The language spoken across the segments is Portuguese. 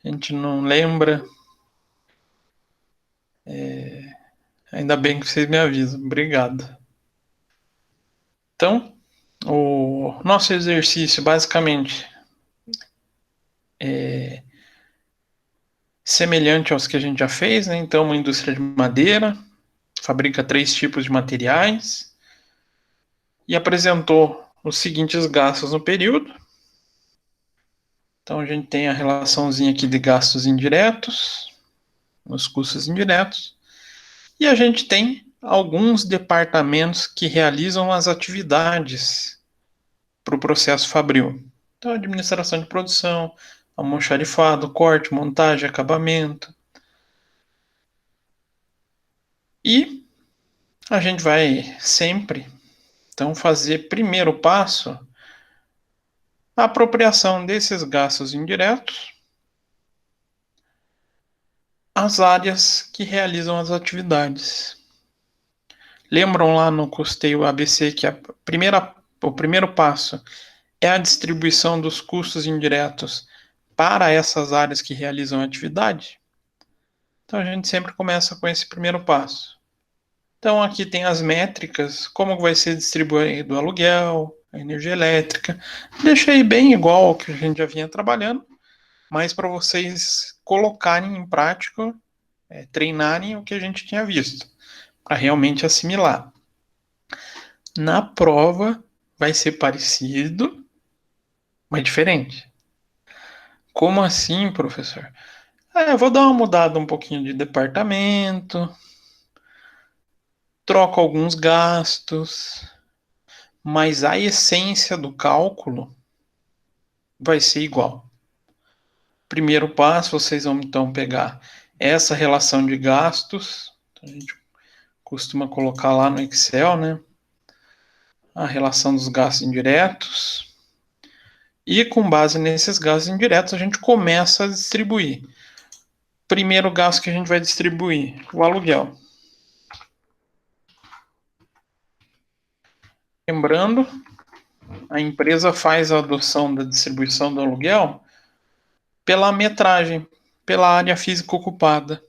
A gente não lembra. Ainda bem que vocês me avisam. Obrigado. Então, o nosso exercício basicamente é semelhante aos que a gente já fez, né? Então, uma indústria de madeira fabrica 3 tipos de materiais e apresentou os seguintes gastos no período. Então, a gente tem a relaçãozinha aqui de gastos indiretos, os custos indiretos, e a gente tem alguns departamentos que realizam as atividades para o processo fabril. Então, administração de produção, almoxarifado, corte, montagem, acabamento. E a gente vai sempre, então, fazer primeiro passo a apropriação desses gastos indiretos às áreas que realizam as atividades. Lembram lá no custeio ABC que o primeiro passo é a distribuição dos custos indiretos para essas áreas que realizam a atividade? Então a gente sempre começa com esse primeiro passo. Então aqui tem as métricas, como vai ser distribuído o aluguel, a energia elétrica. Deixei bem igual ao que a gente já vinha trabalhando, mas para vocês colocarem em prática, treinarem o que a gente tinha visto, para realmente assimilar. Na prova vai ser parecido, mas diferente. Como assim, professor? Eu vou dar uma mudada um pouquinho de departamento, troco alguns gastos, mas a essência do cálculo vai ser igual. Primeiro passo, vocês vão então pegar essa relação de gastos, a gente costuma colocar lá no Excel, né? A relação dos gastos indiretos. E com base nesses gastos indiretos, a gente começa a distribuir. Primeiro gasto que a gente vai distribuir, o aluguel. Lembrando, a empresa faz a adoção da distribuição do aluguel pela metragem, pela área física ocupada.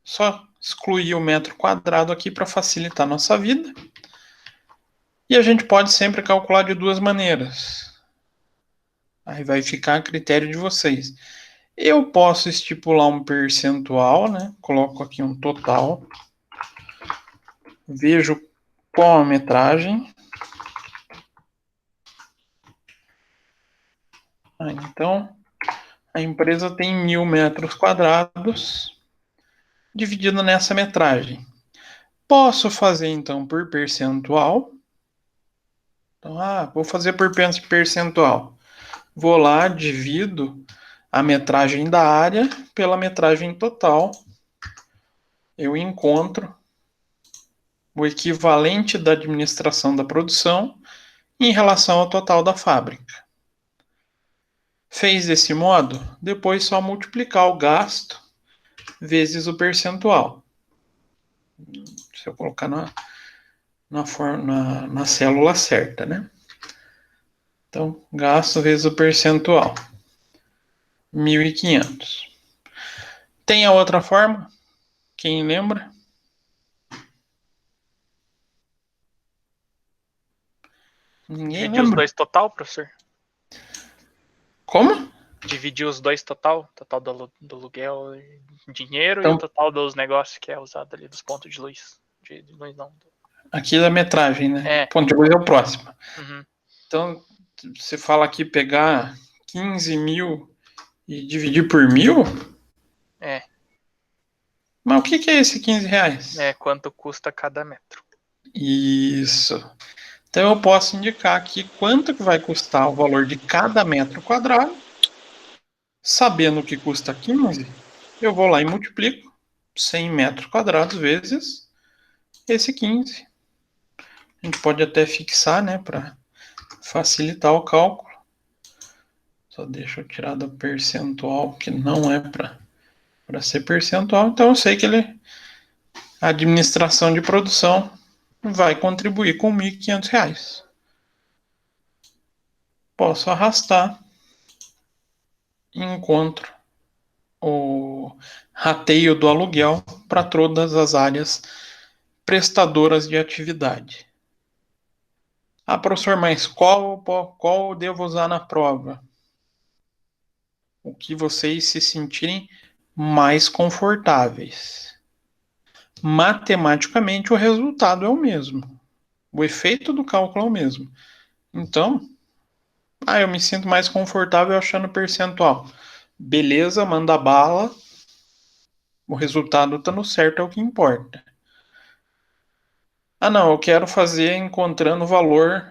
Só excluir o metro quadrado aqui para facilitar a nossa vida. E a gente pode sempre calcular de duas maneiras. Aí vai ficar a critério de vocês. Eu posso estipular um percentual, né? Coloco aqui um total. Vejo qual a metragem. Então, a empresa tem 1.000 metros quadrados dividido nessa metragem. Posso fazer, então, por percentual. Então, vou fazer por percentual. Vou lá, divido a metragem da área pela metragem total. Eu encontro o equivalente da administração da produção em relação ao total da fábrica. Fez desse modo, depois só multiplicar o gasto vezes o percentual. Se eu colocar na célula certa, né? Então, gasto vezes o percentual. 1.500. Tem a outra forma? Quem lembra? Ninguém Dividir os lembra. dois total, professor? Como? Dividir os dois total do aluguel e dinheiro e o Então, total dos negócios que é usado ali, dos pontos de luz. De luz não. aqui da metragem, né? É. Ponto de luz é o próximo. Uhum. Então, você fala aqui pegar 15 mil e dividir por 1.000? É. Mas o que é esse 15 reais? É quanto custa cada metro. Isso. Então eu posso indicar aqui quanto que vai custar o valor de cada metro quadrado. Sabendo que custa 15, eu vou lá e multiplico 100 metros quadrados vezes esse 15. A gente pode até fixar, né, para facilitar o cálculo. Só deixa eu tirar do percentual, que não é para ser percentual. Então eu sei que a administração de produção vai contribuir com R$ 1.500. Posso arrastar e encontro o rateio do aluguel para todas as áreas prestadoras de atividade. Ah, professor, mas qual devo usar na prova? O que vocês se sentirem mais confortáveis. Matematicamente, o resultado é o mesmo. O efeito do cálculo é o mesmo. Então, eu me sinto mais confortável achando percentual. Beleza, manda bala. O resultado está no certo, é o que importa. Ah, não, eu quero fazer encontrando o valor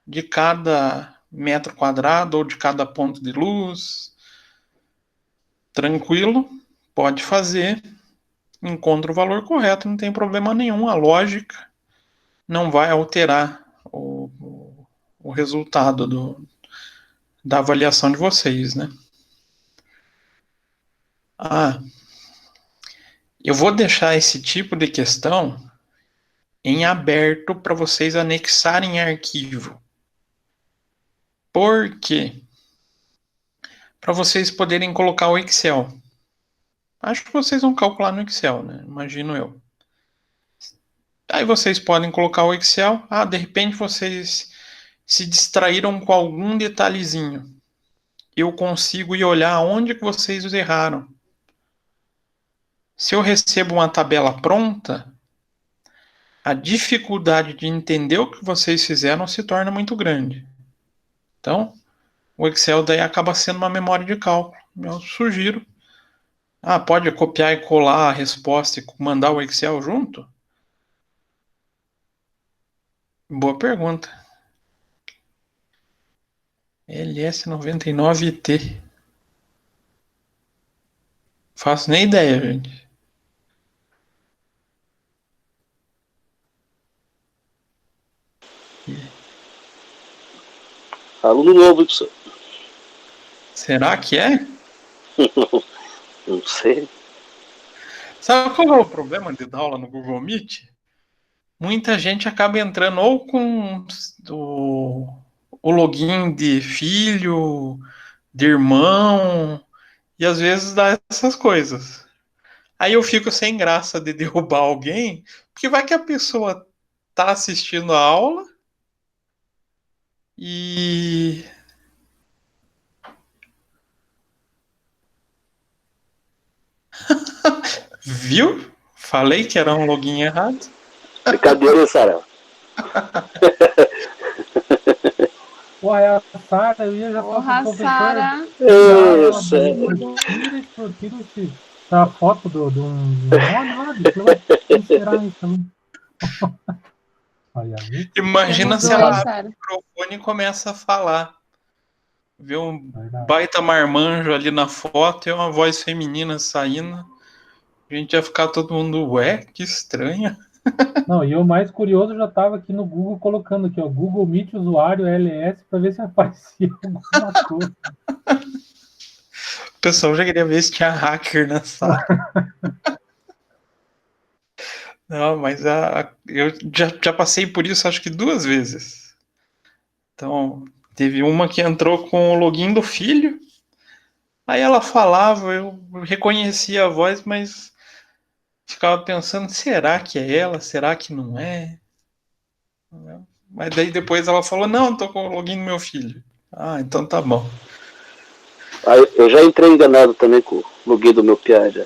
de cada metro quadrado ou de cada ponto de luz. Tranquilo, pode fazer. Encontra o valor correto, não tem problema nenhum. A lógica não vai alterar o resultado da avaliação de vocês, né? Ah, eu vou deixar esse tipo de questão em aberto para vocês anexarem arquivo. Por quê? Para vocês poderem colocar o Excel. Acho que vocês vão calcular no Excel, né? Imagino eu. Aí vocês podem colocar o Excel. Ah, de repente vocês se distraíram com algum detalhezinho. Eu consigo ir olhar onde que vocês erraram. Se eu recebo uma tabela pronta, a dificuldade de entender o que vocês fizeram se torna muito grande. Então, o Excel daí acaba sendo uma memória de cálculo. Eu sugiro. Ah, pode copiar e colar a resposta e mandar o Excel junto? Boa pergunta. LS99T. Faço nem ideia, gente. Aluno novo, professor. Será que é? Não sei. Sabe qual é o problema de dar aula no Google Meet? Muita gente acaba entrando ou com o login de filho, de irmão, e às vezes dá essas coisas. Aí eu fico sem graça de derrubar alguém, porque vai que a pessoa tá assistindo a aula e. Viu? Falei que era um login errado. Brincadeira, hein, Sarão? Porra, é a Sara, eu ia já falar Porra, pro professor. Sara. Tira essa foto de um nome, bicho. Será isso? Imagina se ela abre o microfone e começa a falar. Vê um baita marmanjo ali na foto e uma voz feminina saindo. A gente ia ficar todo mundo, ué, que estranha. Não, e o mais curioso, eu já estava aqui no Google colocando aqui, ó, Google Meet usuário LS para ver se aparecia alguma coisa. O pessoal já queria ver se tinha hacker na sala. Não, mas eu já passei por isso acho que 2 vezes. Então, teve uma que entrou com o login do filho. Aí ela falava, eu reconhecia a voz, mas ficava pensando, será que é ela? Será que não é? Mas daí depois ela falou, não, tô com o login do meu filho. Ah, então tá bom. Eu já entrei enganado também com o login do meu PIA já.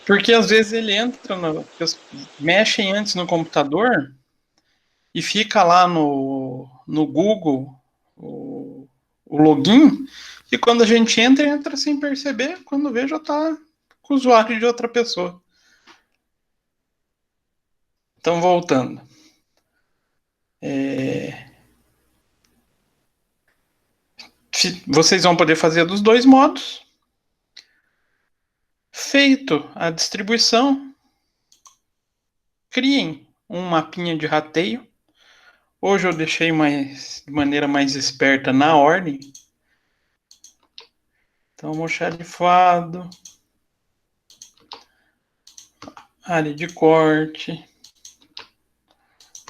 Porque às vezes ele entra, mexem antes no computador e fica lá no Google o login, e quando a gente entra sem perceber, quando vê já tá com o usuário de outra pessoa. Então, voltando. Vocês vão poder fazer dos 2 modos. Feito a distribuição, criem um mapinha de rateio. Hoje eu deixei de maneira mais esperta na ordem. Então, almoxarifado, área de corte,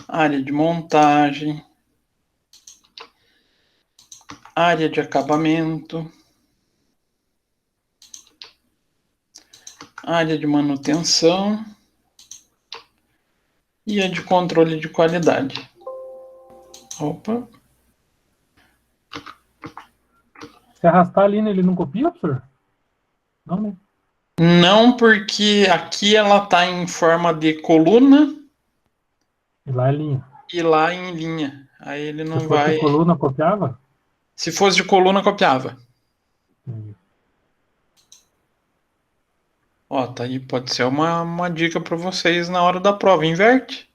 área de montagem, área de acabamento, área de manutenção e a de controle de qualidade. Opa. Se arrastar ali, ele não copia, professor? Não, né? Não, porque aqui ela está em forma de coluna E lá é linha. e lá em linha. Aí ele Se não fosse vai. coluna, copiava? Se fosse de coluna, copiava. Entendi. Ó, tá aí, pode ser uma dica para vocês na hora da prova. Inverte.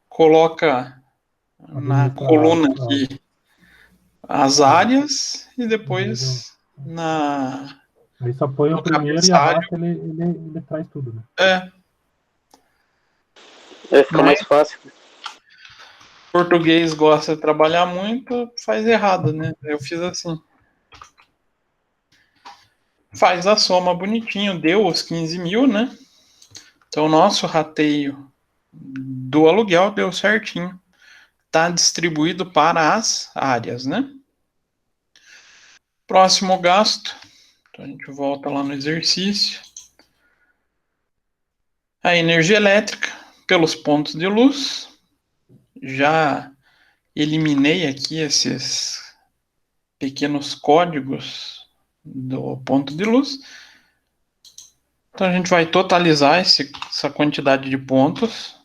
Coloca na Administrar coluna aqui as áreas e depois Aí só põe o no primeiro e cabeçalho. arrasta, ele traz tudo, né? Fica mais Mas fácil. português gosta de trabalhar muito, faz errado, né? Eu fiz assim. Faz a soma bonitinho, deu os 15 mil, né? Então, o nosso rateio do aluguel deu certinho. Está distribuído para as áreas, né? Próximo gasto. Então, a gente volta lá no exercício. A energia elétrica pelos pontos de luz. Já eliminei aqui esses pequenos códigos do ponto de luz. Então, a gente vai totalizar essa quantidade de pontos.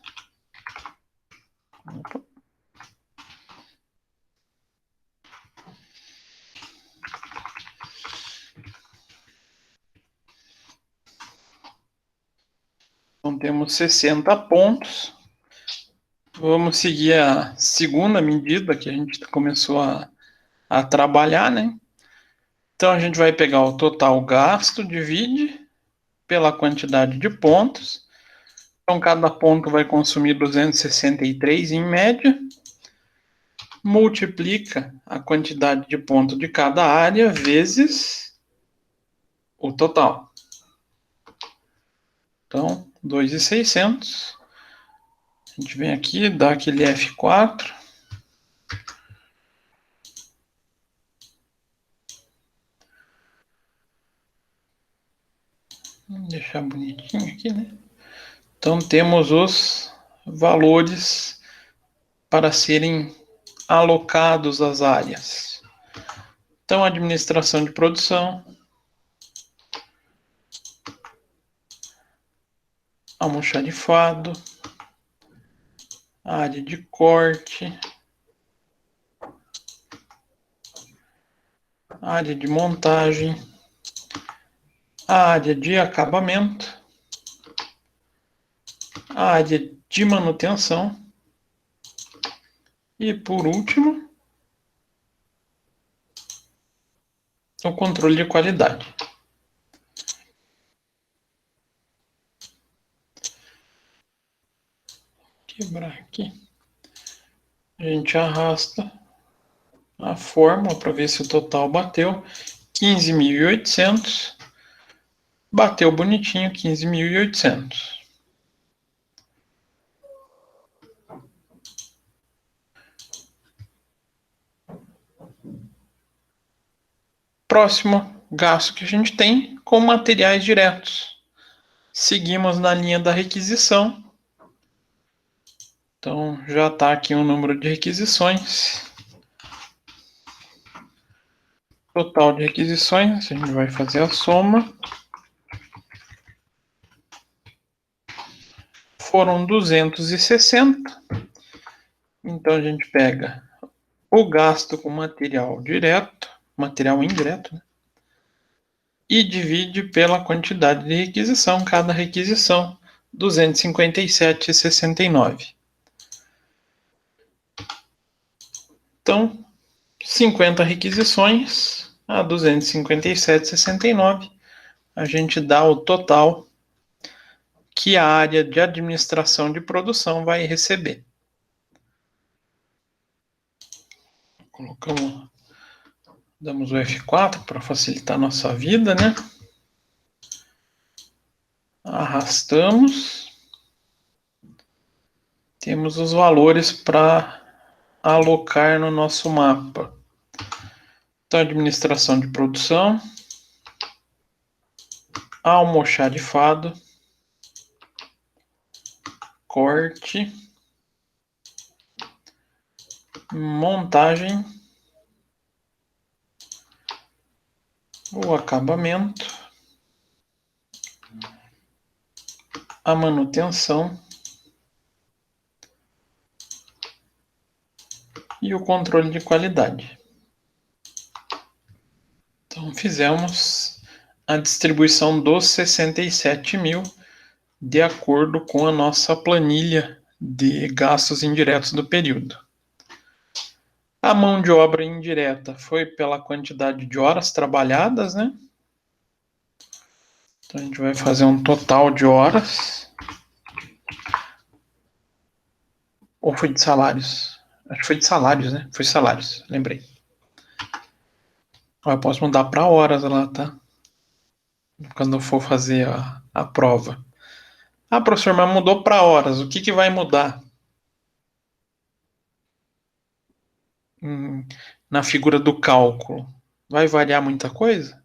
Então, temos 60 pontos. Vamos seguir a segunda medida que a gente começou a trabalhar, né? Então, a gente vai pegar o total gasto, divide pela quantidade de pontos. Então, cada ponto vai consumir 263 em média. Multiplica a quantidade de pontos de cada área vezes o total. Então, 2.600. A gente vem aqui, dá aquele F4. Vamos deixar bonitinho aqui, né? Então, temos os valores para serem alocados às áreas. Então, administração de produção, almoxarifado, área de corte, área de montagem, área de acabamento, área de manutenção e, por último, o controle de qualidade. Quebrar aqui. A gente arrasta a fórmula para ver se o total bateu. 15.800. Bateu bonitinho, 15.800. Próximo gasto que a gente tem com materiais diretos. Seguimos na linha da requisição. Então, já está aqui o número de requisições. Total de requisições, a gente vai fazer a soma. Foram 260. Então, a gente pega o gasto com material direto, material indireto, né? E divide pela quantidade de requisição, cada requisição, 257,69. Então, 50 requisições a 257,69, a gente dá o total que a área de administração de produção vai receber. Damos o F4 para facilitar a nossa vida, né? Arrastamos. Temos os valores para alocar no nosso mapa. Então, administração de produção, almoxarifado, corte, montagem, o acabamento, a manutenção e o controle de qualidade. Então, fizemos a distribuição dos 67 mil de acordo com a nossa planilha de gastos indiretos do período. A mão de obra indireta foi pela quantidade de horas trabalhadas, né? Então, a gente vai fazer um total de horas. Ou foi de salários? Acho que foi de salários, né? Foi salários, lembrei. Eu posso mudar para horas lá, tá? Quando eu for fazer a prova. Ah, professor, mas mudou para horas. O que vai mudar? Na figura do cálculo. Vai variar muita coisa?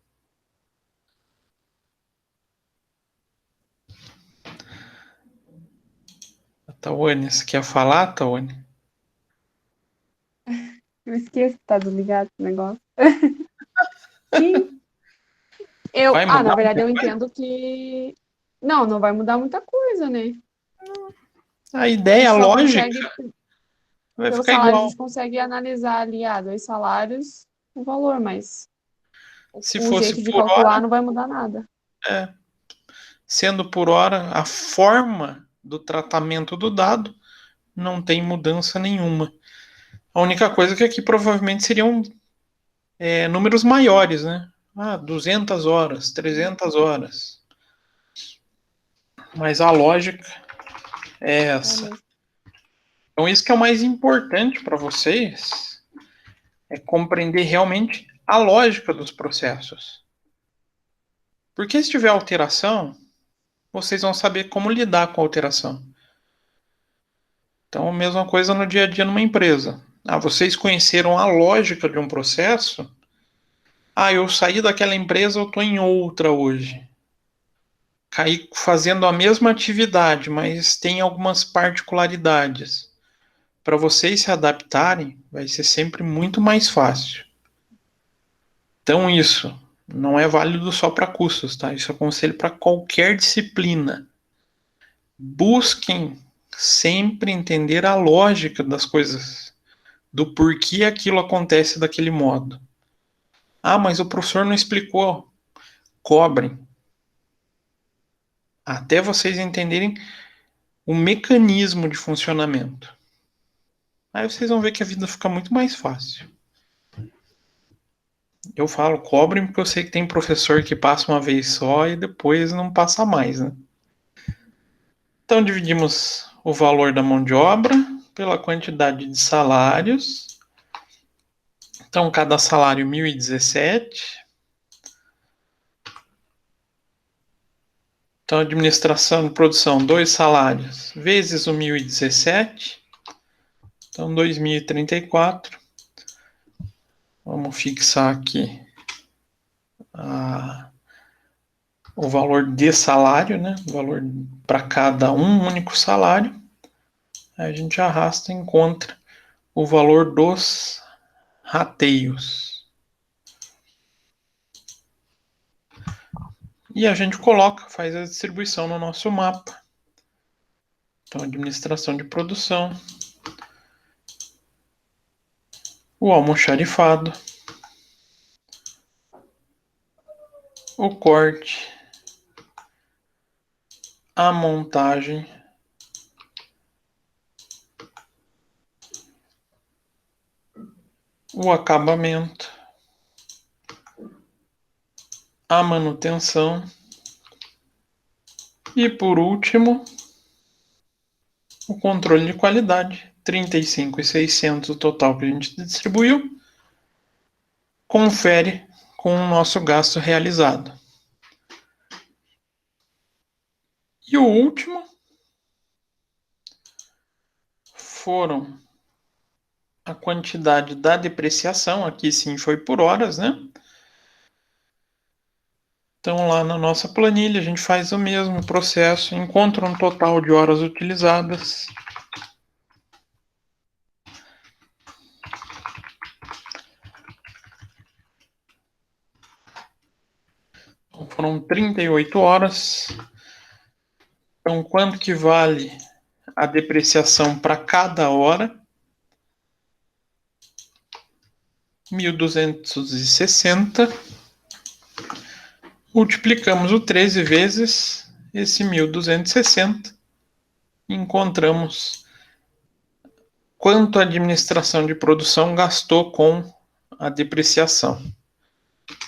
Tawane, você quer falar, Tawane? Eu esqueço que tá desligado esse negócio. Sim. Vai Na mudar verdade, eu muita coisa? entendo que. Não vai mudar muita coisa, né? A A ideia, gente a só lógica, consegue, vai pelo ficar salário, a igual. gente consegue analisar ali, 2 salários, o valor, mas Se o fosse jeito de por hora, calcular não vai mudar nada. sendo por hora, a forma do tratamento do dado não tem mudança nenhuma. A única coisa é que aqui provavelmente seriam números maiores, né? 200 horas, 300 horas. Mas a lógica é essa. Então, isso que é o mais importante para vocês é compreender realmente a lógica dos processos. Porque se tiver alteração, vocês vão saber como lidar com a alteração. Então, a mesma coisa no dia a dia numa empresa. Vocês conheceram a lógica de um processo. Eu saí daquela empresa, eu estou em outra hoje. Caí fazendo a mesma atividade, mas tem algumas particularidades. Para vocês se adaptarem, vai ser sempre muito mais fácil. Então, isso não é válido só para cursos, tá? Isso é conselho para qualquer disciplina. Busquem sempre entender a lógica das coisas, do porquê aquilo acontece daquele modo. Mas o professor não explicou. Cobrem. Até vocês entenderem o mecanismo de funcionamento. Aí vocês vão ver que a vida fica muito mais fácil. Eu falo, cobrem porque eu sei que tem professor que passa uma vez só e depois não passa mais, né? Então dividimos o valor da mão de obra pela quantidade de salários. Então cada salário 1.017. Então administração de produção, 2 salários vezes o 1.017. Então 2.034. Vamos fixar aqui o valor de salário, né? O valor para cada único salário. Aí a gente arrasta e encontra o valor dos rateios. E a gente coloca, faz a distribuição no nosso mapa. Então, administração de produção. O almoxarifado. O corte. A montagem. O acabamento. A manutenção. E por último, o controle de qualidade. 35.600 o total que a gente distribuiu. Confere com o nosso gasto realizado. E o último foram a quantidade da depreciação, aqui sim foi por horas, né? Então, lá na nossa planilha, a gente faz o mesmo processo, encontra um total de horas utilizadas. Então, foram 38 horas. Então, quanto que vale a depreciação para cada hora? 1.260. Multiplicamos o 13 vezes esse 1.260 e encontramos quanto a administração de produção gastou com a depreciação.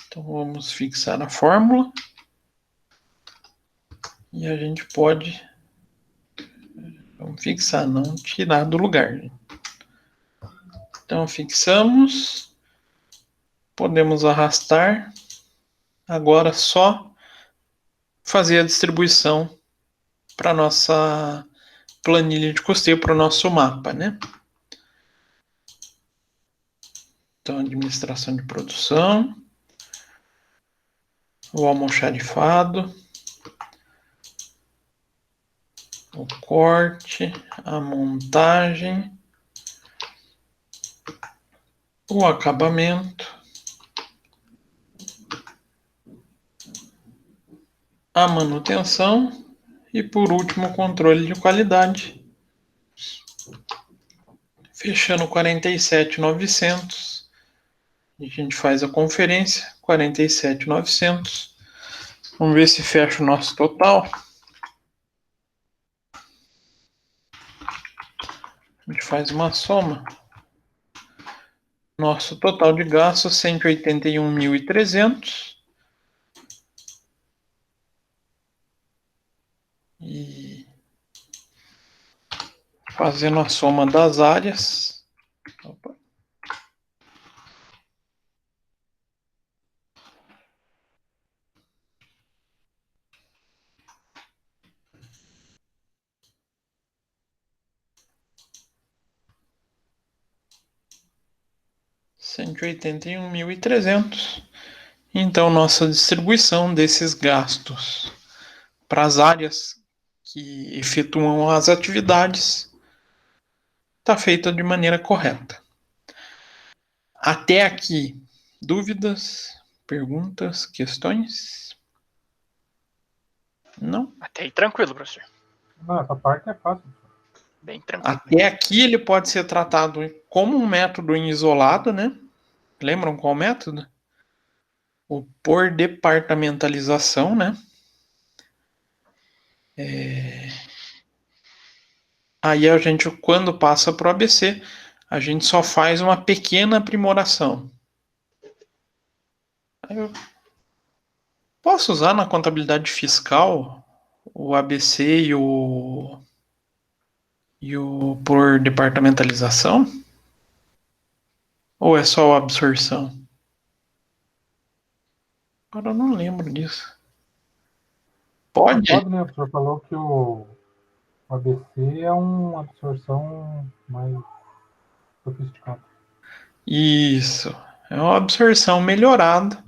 Então, vamos fixar a fórmula. E a gente pode... Vamos fixar, não tirar do lugar. Então, fixamos. Podemos arrastar. Agora, só fazer a distribuição para a nossa planilha de custeio, para o nosso mapa, né? Então, administração de produção, o almoxarifado, o corte, a montagem, o acabamento, a manutenção e, por último, o controle de qualidade. Fechando 47.900, a gente faz a conferência, 47.900. Vamos ver se fecha o nosso total. A gente faz uma soma. Nosso total de gastos, 181.300. E fazendo a soma das áreas. Opa. R$ 181.300. Então, nossa distribuição desses gastos para as áreas que efetuam as atividades está feita de maneira correta. Até aqui, dúvidas, perguntas, questões? Não? Até aí tranquilo, professor. Não, essa parte é fácil. Bem tranquilo. Até aqui ele pode ser tratado como um método em isolado, né? Lembram qual método? O por departamentalização, né? Aí a gente, quando passa para o ABC, a gente só faz uma pequena aprimoração. Eu posso usar na contabilidade fiscal o ABC e o por departamentalização? Ou é só a absorção? Agora eu não lembro disso. Pode? Pode, né? O professor falou que o ABC é uma absorção mais sofisticada. Isso. É uma absorção melhorada.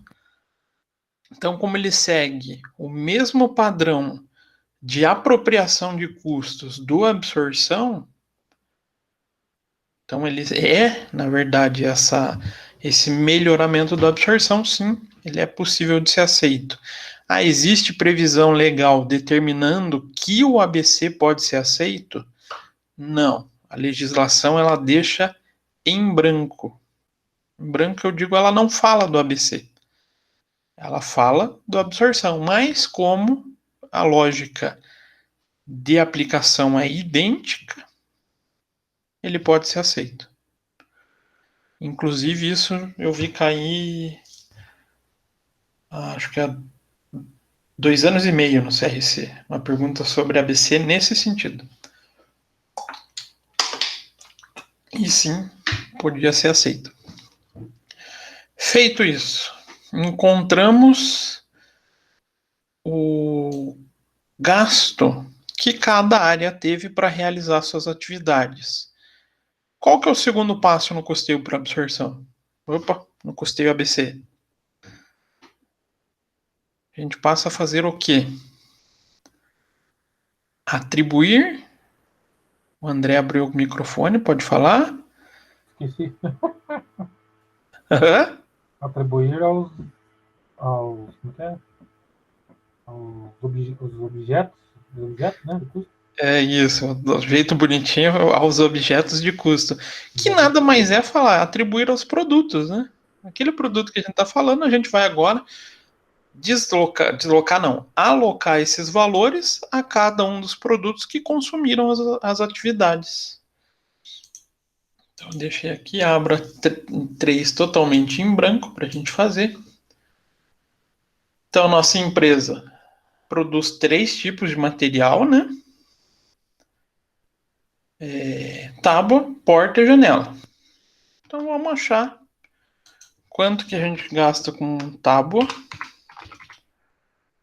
Então, como ele segue o mesmo padrão de apropriação de custos do absorção, então ele é, na verdade, esse melhoramento da absorção, sim, ele é possível de ser aceito. Ah, existe previsão legal determinando que o ABC pode ser aceito? Não. A legislação, ela deixa em branco. Em branco, eu digo, ela não fala do ABC. Ela fala do absorção, mas como a lógica de aplicação é idêntica, ele pode ser aceito. Inclusive, isso eu vi cair, acho que há 2 anos e meio no CRC, uma pergunta sobre ABC nesse sentido. E sim, podia ser aceito. Feito isso, encontramos o gasto que cada área teve para realizar suas atividades. Qual que é o segundo passo no custeio por absorção? No custeio ABC. a gente passa a fazer o quê? Atribuir. O André abriu o microfone, pode falar? Esqueci. Aham. Atribuir aos como que é? Os objetos, né? Do custo. É isso, do jeito bonitinho aos objetos de custo. Que nada mais é falar, atribuir aos produtos, né? Aquele produto que a gente está falando, a gente vai agora deslocar não, alocar esses valores a cada um dos produtos que consumiram as atividades. Então, deixei aqui, abra 3 totalmente em branco para a gente fazer. Então, nossa empresa produz 3 tipos de material, né? Tábua, porta e janela. Então, vamos achar quanto que a gente gasta com tábua,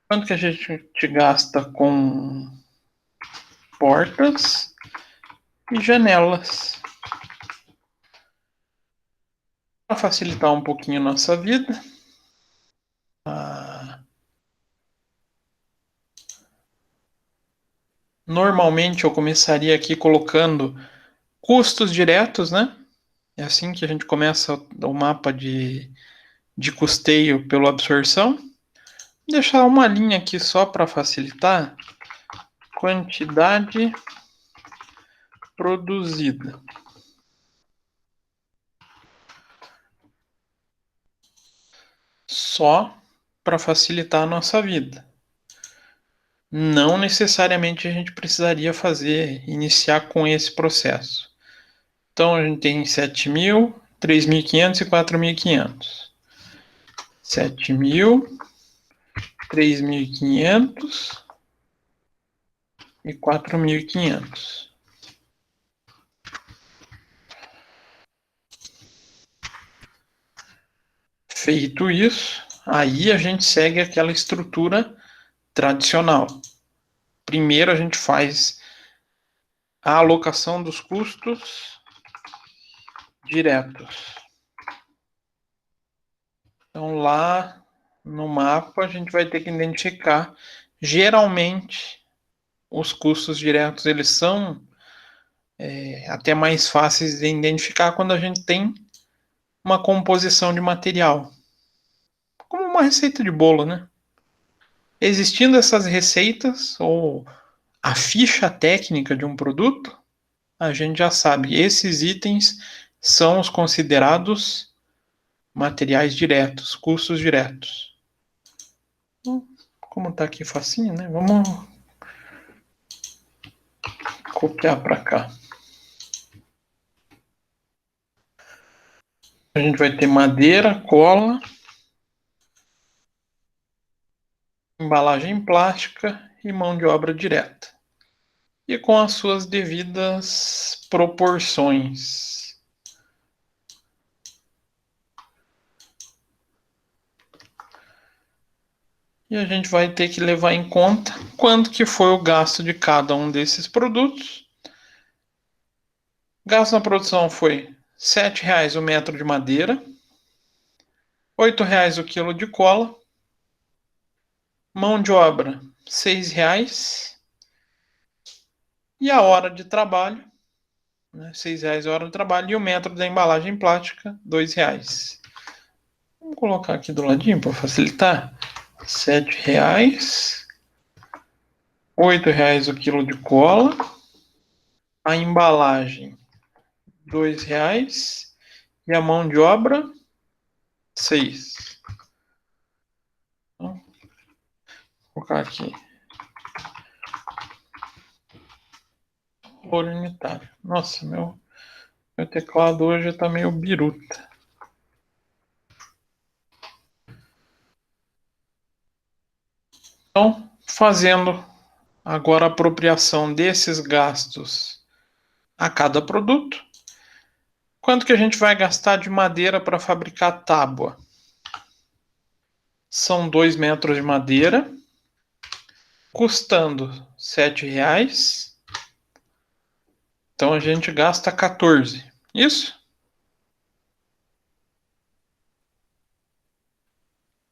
quanto que a gente gasta com portas e janelas. Para facilitar um pouquinho a nossa vida, normalmente eu começaria aqui colocando custos diretos, né? É assim que a gente começa o mapa de custeio pela absorção. Vou deixar uma linha aqui só para facilitar. Quantidade produzida. Só para facilitar a nossa vida. Não necessariamente a gente precisaria iniciar com esse processo. Então, a gente tem 7.000, 3.500 e 4.500. 7.000, 3.500 e 4.500. Feito isso, aí a gente segue aquela estrutura tradicional. Primeiro a gente faz a alocação dos custos diretos. Então lá no mapa a gente vai ter que identificar, geralmente os custos diretos eles são até mais fáceis de identificar quando a gente tem uma composição de material. Como uma receita de bolo, né? Existindo essas receitas ou a ficha técnica de um produto, a gente já sabe, esses itens são os considerados materiais diretos, custos diretos. Então, como está aqui facinho, né? Vamos copiar para cá. A gente vai ter madeira, cola, embalagem plástica e mão de obra direta. E com as suas devidas proporções. E a gente vai ter que levar em conta quanto que foi o gasto de cada um desses produtos. Gasto na produção foi R$ 7,00 o metro de madeira, R$ 8,00 o quilo de cola, mão de obra R$ 6,00 e a hora de trabalho, né, R$ 6,00 a hora de trabalho, e o metro da embalagem plástica R$ 2,00. Vamos colocar aqui do ladinho para facilitar. R$ 7,00, R$ 8,00 o quilo de cola, a embalagem R$ 2,00 e a mão de obra R$ 6,00. Então, vou colocar aqui. Valor unitário. Nossa, meu teclado hoje está meio biruta. Então, fazendo agora a apropriação desses gastos a cada produto. Quanto que a gente vai gastar de madeira para fabricar tábua? São 2 metros de madeira, custando R$ 7,00. Então a gente gasta 14. Isso?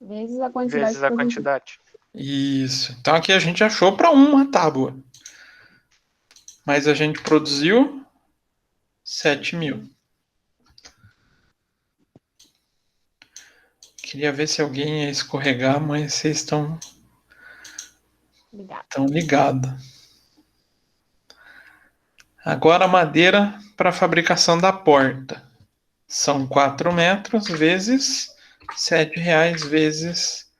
Vezes a quantidade. Vezes a quantidade. Isso. Então aqui a gente achou para uma tábua. Mas a gente produziu 7.000. Queria ver se alguém ia escorregar, mas vocês estão Obrigada. ligados. Agora a madeira para a fabricação da porta. São 4 metros vezes R$7 vezes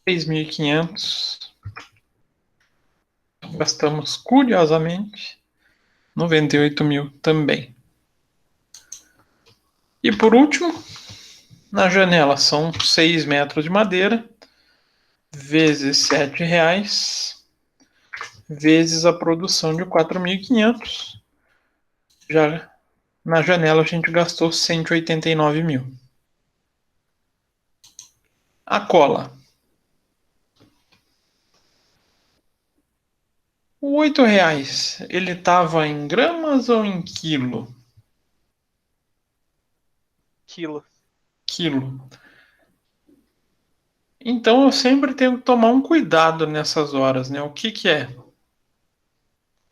3.500. Gastamos, curiosamente, 98.000 também. E por último, na janela são 6 metros de madeira, vezes R$7, vezes a produção de 4.500. Já na janela a gente gastou 189.000. A cola. O R$8, ele estava em gramas ou em quilo? Quilo. Quilo. Então eu sempre tenho que tomar um cuidado nessas horas, né? O que é?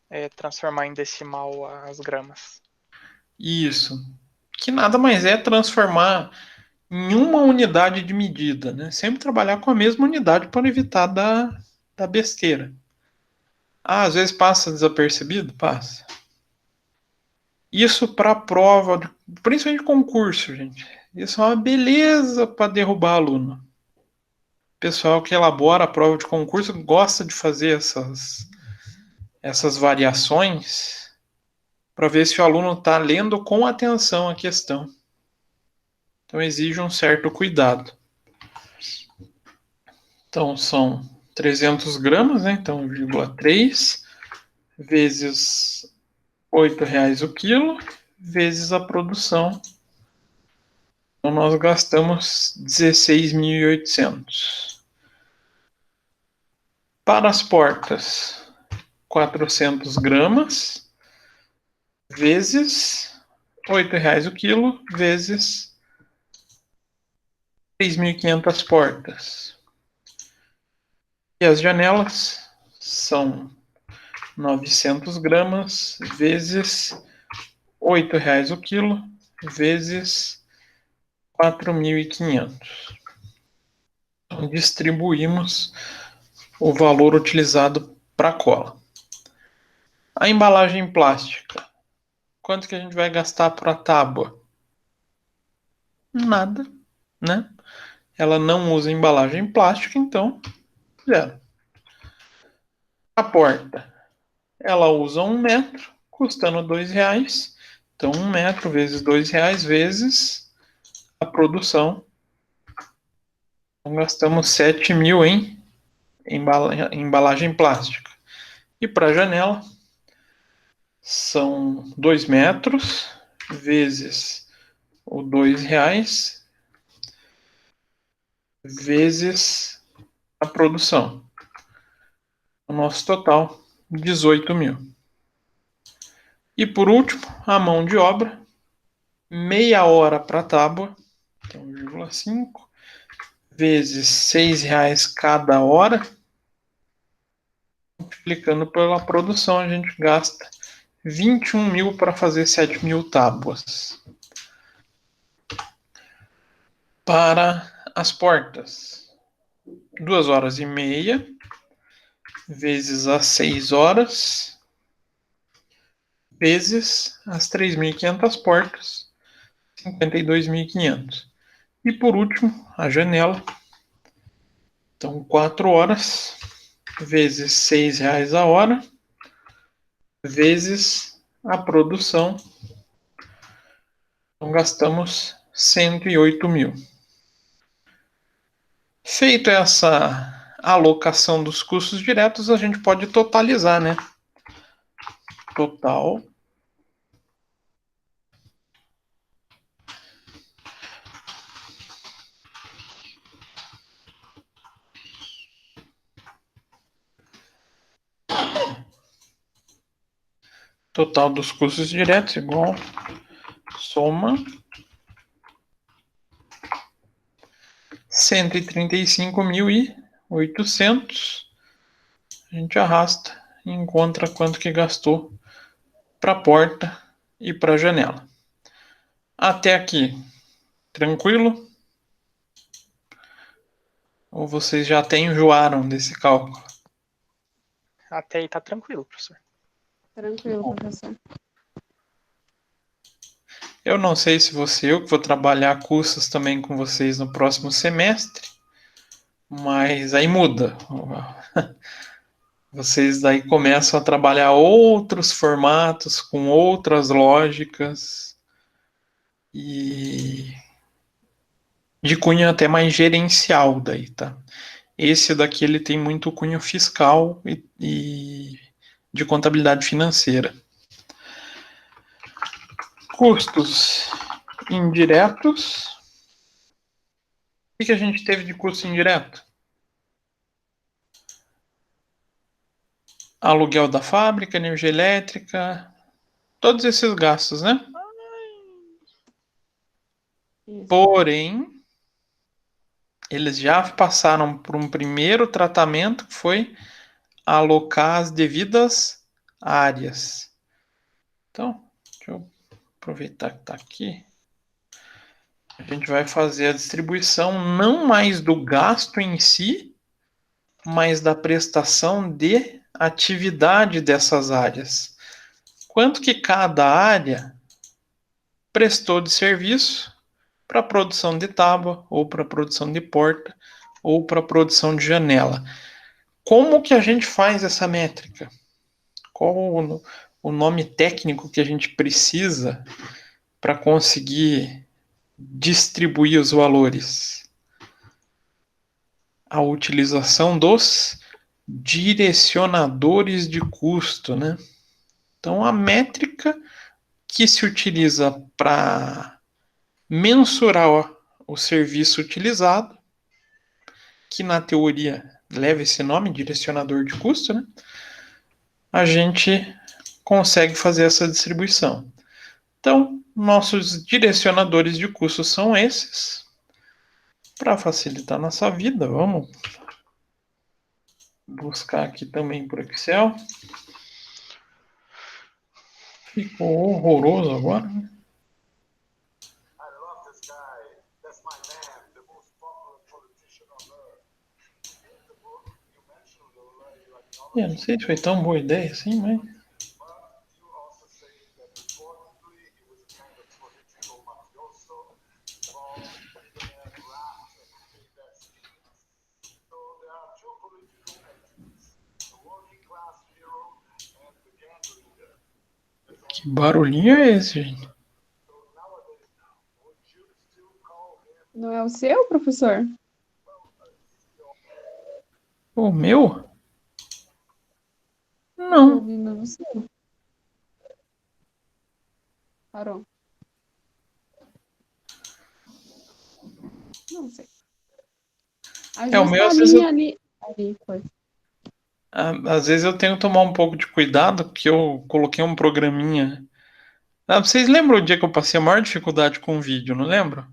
É transformar em decimal as gramas. Isso. Que nada mais é transformar em uma unidade de medida, né? Sempre trabalhar com a mesma unidade para evitar da besteira. Ah, às vezes passa desapercebido? Passa. Isso para prova, principalmente concurso, gente. Isso é uma beleza para derrubar aluno. O pessoal que elabora a prova de concurso gosta de fazer essas variações para ver se o aluno está lendo com atenção a questão. Então exige um certo cuidado. Então são 300 gramas, né? Então 1,3 vezes R$8 o quilo, vezes a produção. Então nós gastamos 16.800. Para as portas, 400 gramas, vezes R$8 o quilo, vezes 3.500 portas. E as janelas são 900 gramas, vezes R$8 o quilo, vezes 4.500. Então, distribuímos o valor utilizado para cola. A embalagem plástica. Quanto que a gente vai gastar para a tábua? Nada, né? Ela não usa embalagem plástica, então zero. A porta. Ela usa 1 metro, custando R$2. Então 1 metro vezes R$2 vezes a produção. Então gastamos 7.000 em embalagem plástica. E para a janela, são 2 metros vezes o R$2 vezes a produção. O nosso total, 18.000. E por último, a mão de obra, meia hora para a tábua, então 1,5 vezes R$6 cada hora. Multiplicando pela produção, a gente gasta 21.000 para fazer 7.000 tábuas. Para as portas, 2 horas e meia vezes as 6 horas vezes as 3.500 portas, 52.500. E por último, a janela. Então 4 horas vezes R$6 a hora vezes a produção. Então gastamos 108.000. Feito essa alocação dos custos diretos, a gente pode totalizar, né? Total dos custos diretos igual soma 135.000 e 800, a gente arrasta e encontra quanto que gastou para a porta e para a janela. Até aqui, tranquilo? Ou vocês já até enjoaram desse cálculo? Até aí tá tranquilo, professor. Tranquilo, professor. Eu não sei se eu que vou trabalhar custos também com vocês no próximo semestre, mas aí muda. Vocês daí começam a trabalhar outros formatos com outras lógicas e de cunho até mais gerencial daí, tá? Esse daqui ele tem muito cunho fiscal e de contabilidade financeira. Custos indiretos. O que a gente teve de custo indireto? Aluguel da fábrica, energia elétrica, todos esses gastos, né? Isso. Porém, eles já passaram por um primeiro tratamento que foi alocar as devidas áreas. Então, deixa eu aproveitar que está aqui. A gente vai fazer a distribuição não mais do gasto em si, mas da prestação de atividade dessas áreas. Quanto que cada área prestou de serviço para a produção de tábua, ou para a produção de porta, ou para a produção de janela. Como que a gente faz essa métrica? Qual o nome técnico que a gente precisa para conseguir distribuir os valores? A utilização dos direcionadores de custo, né? Então, a métrica que se utiliza para mensurar o serviço utilizado, que na teoria leva esse nome, direcionador de custo, né? A gente consegue fazer essa distribuição. Então, nossos direcionadores de custo são esses. Para facilitar nossa vida, vamos buscar aqui também por Excel. Ficou horroroso agora, né? Eu não sei se foi tão boa ideia assim, mas... Que barulhinho é esse, gente? Não é o seu, professor? O meu? Tô Não. ouvindo no seu. Parou. Não sei. Às É, o vezes meu, tá a às vezes, minha ali. Ali, foi. às vezes eu tenho que tomar um pouco de cuidado, porque eu coloquei um programinha. Vocês lembram o dia que eu passei a maior dificuldade com o vídeo, não lembro?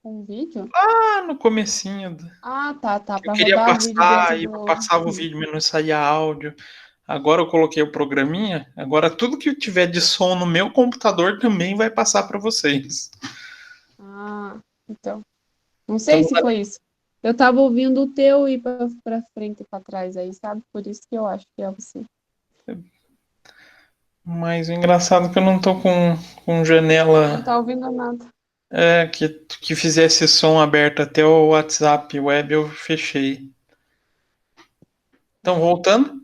Um vídeo? No comecinho. Ah, tá. Eu Pra queria rodar o vídeo dentro passar e do. passava o vídeo, mas não saía áudio. Agora eu coloquei o programinha. Agora tudo que tiver de som no meu computador também vai passar para vocês. Ah, então. Não sei Então, se foi isso. Eu tava ouvindo o teu ir pra frente e pra trás aí, sabe? Por isso que eu acho que é você. mas o engraçado é que eu não tô com Não janela tá ouvindo nada. que fizesse som aberto até o WhatsApp web, eu fechei. Então, voltando,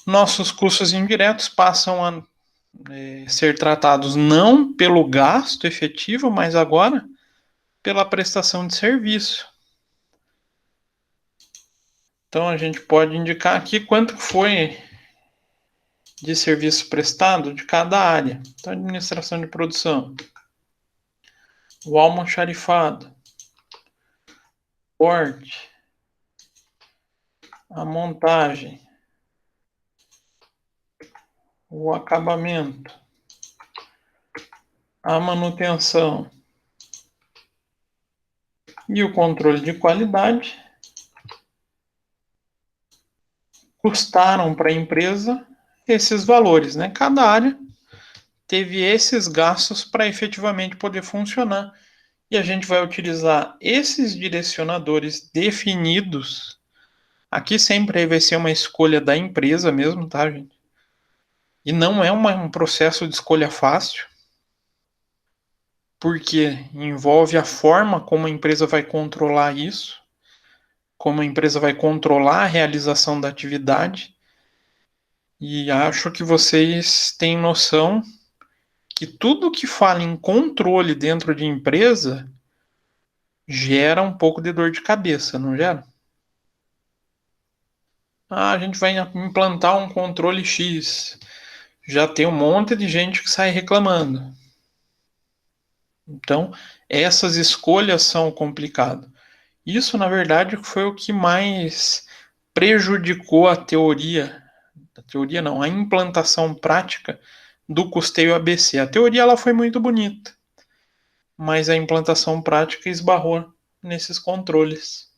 nossos custos indiretos passam a ser tratados não pelo gasto efetivo, mas agora pela prestação de serviço. Então a gente pode indicar aqui quanto foi de serviço prestado de cada área. Então, administração de produção, o almoxarifado, corte, a montagem, o acabamento, a manutenção, e o controle de qualidade custaram para a empresa esses valores, né? Cada área teve esses gastos para efetivamente poder funcionar. E a gente vai utilizar esses direcionadores definidos. Aqui sempre vai ser uma escolha da empresa mesmo, tá, gente? E não é um processo de escolha fácil, porque envolve a forma como a empresa vai controlar isso, como a empresa vai controlar a realização da atividade. E acho que vocês têm noção que tudo que fala em controle dentro de empresa gera um pouco de dor de cabeça, não gera? Ah, a gente vai implantar um controle X. Já tem um monte de gente que sai reclamando. Então, essas escolhas são complicadas. Isso, na verdade, foi o que mais prejudicou a teoria não, a implantação prática do custeio ABC. A teoria ela foi muito bonita, mas a implantação prática esbarrou nesses controles.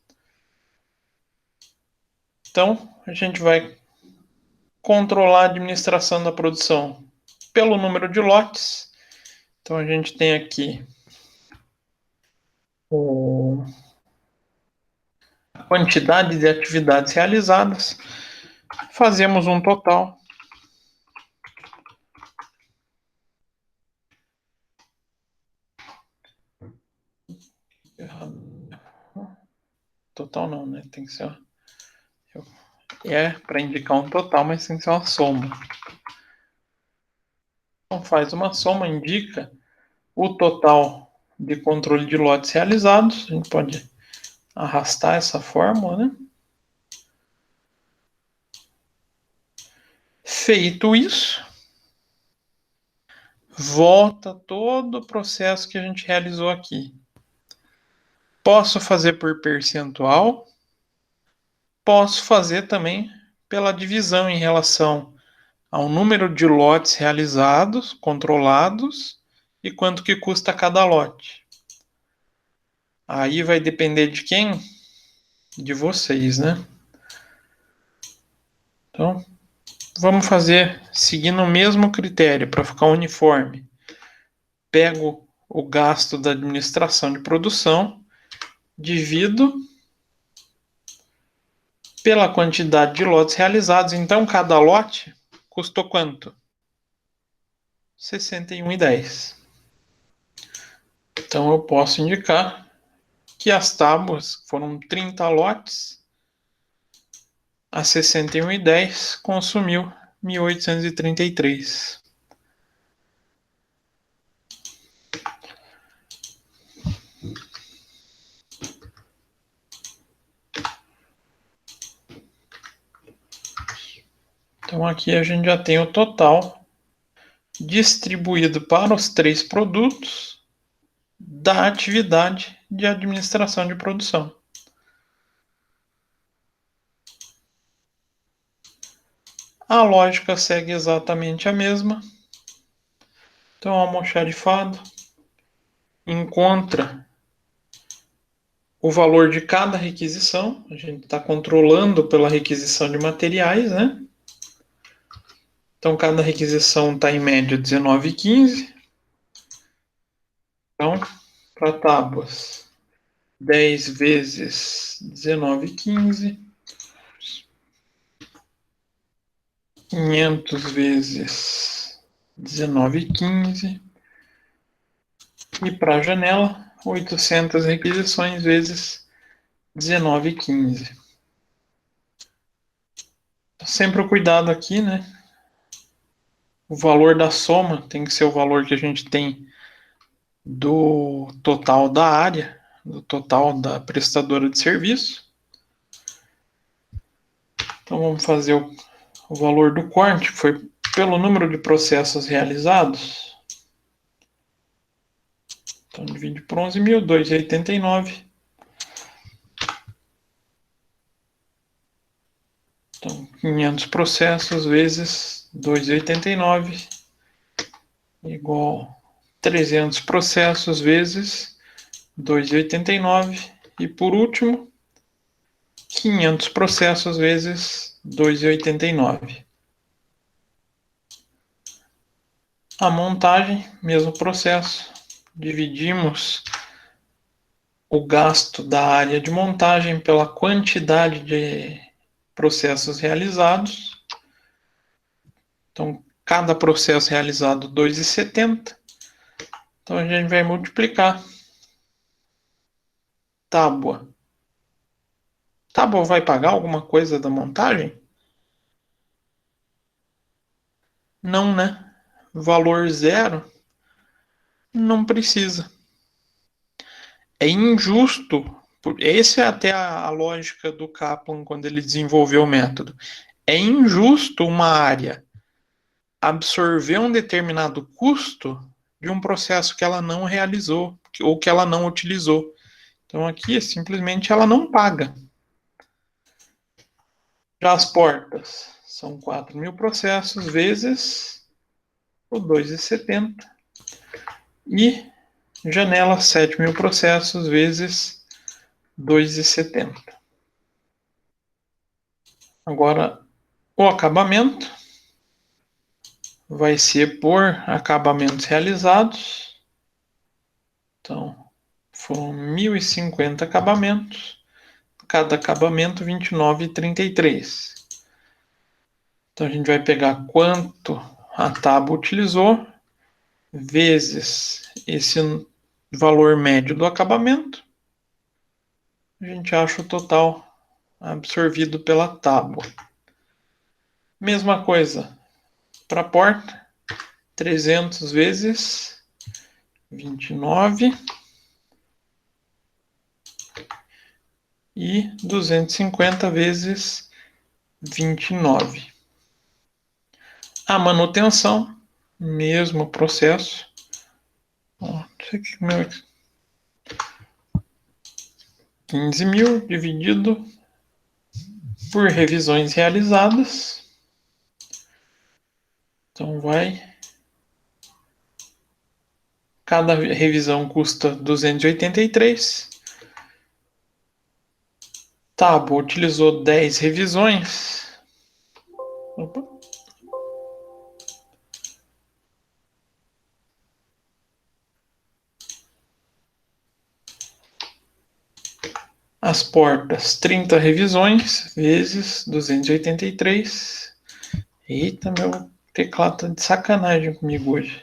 Então, a gente vai controlar a administração da produção pelo número de lotes. Então, a gente tem aqui a quantidade de atividades realizadas. Fazemos um total. Total não, né? Tem que ser... para indicar um total, mas tem que ser uma soma. Então faz uma soma, indica o total de controle de lotes realizados. A gente pode arrastar essa fórmula, né? Feito isso, volta todo o processo que a gente realizou aqui. Posso fazer por percentual, posso fazer também pela divisão em relação ao número de lotes realizados, controlados, e quanto que custa cada lote. Aí vai depender de quem? De vocês, né? Então, vamos fazer seguindo o mesmo critério para ficar uniforme. Pego o gasto da administração de produção, divido pela quantidade de lotes realizados. Então, cada lote custou quanto? R$ 61,10. Então, eu posso indicar que as tábuas foram 30 lotes, a R$ 61,10 consumiu R$ 1.833. Então aqui a gente já tem o total distribuído para os 3 produtos da atividade de administração de produção. A lógica segue exatamente a mesma. Então, o almoxarifado encontra o valor de cada requisição. A gente está controlando pela requisição de materiais, né? Então, cada requisição está em média R$19,15. Então, para tábuas, 10 vezes R$19,15. 500 vezes R$19,15. E para a janela, 800 requisições vezes R$19,15. Sempre o cuidado aqui, né? O valor da soma tem que ser o valor que a gente tem do total da área, do total da prestadora de serviço. Então vamos fazer o valor do corte, que foi pelo número de processos realizados. Então divide por 11.000, 2,89. Então 500 processos vezes 2,89 igual 300 processos vezes 2,89 E por último, 500 processos vezes 2,89. A montagem, mesmo processo. Dividimos o gasto da área de montagem pela quantidade de processos realizados. Então, cada processo realizado 2,70. Então, a gente vai multiplicar. Tábua. Tábua vai pagar alguma coisa da montagem? Não, né? Valor zero? Não precisa. É injusto. Essa é até a lógica do Kaplan quando ele desenvolveu o método. É injusto uma área absorver um determinado custo de um processo que ela não realizou ou que ela não utilizou. Então aqui simplesmente ela não paga. Já as portas são 4.000 processos vezes o 2,70 e janela 7.000 processos vezes 2,70. Agora o acabamento vai ser por acabamentos realizados. Então, foram 1.050 acabamentos. Cada acabamento 29,33. Então, a gente vai pegar quanto a tábua utilizou, vezes esse valor médio do acabamento. A gente acha o total absorvido pela tábua. Mesma coisa para a porta. 300 vezes 29 e 250 vezes 29. A manutenção, mesmo processo. Ó, isso aqui, 15.000 dividido por revisões realizadas. Então vai. Cada revisão custa 283. Tábua utilizou 10 revisões. Opa. As portas, 30 revisões vezes 283. Eita, meu teclado tá de sacanagem comigo hoje.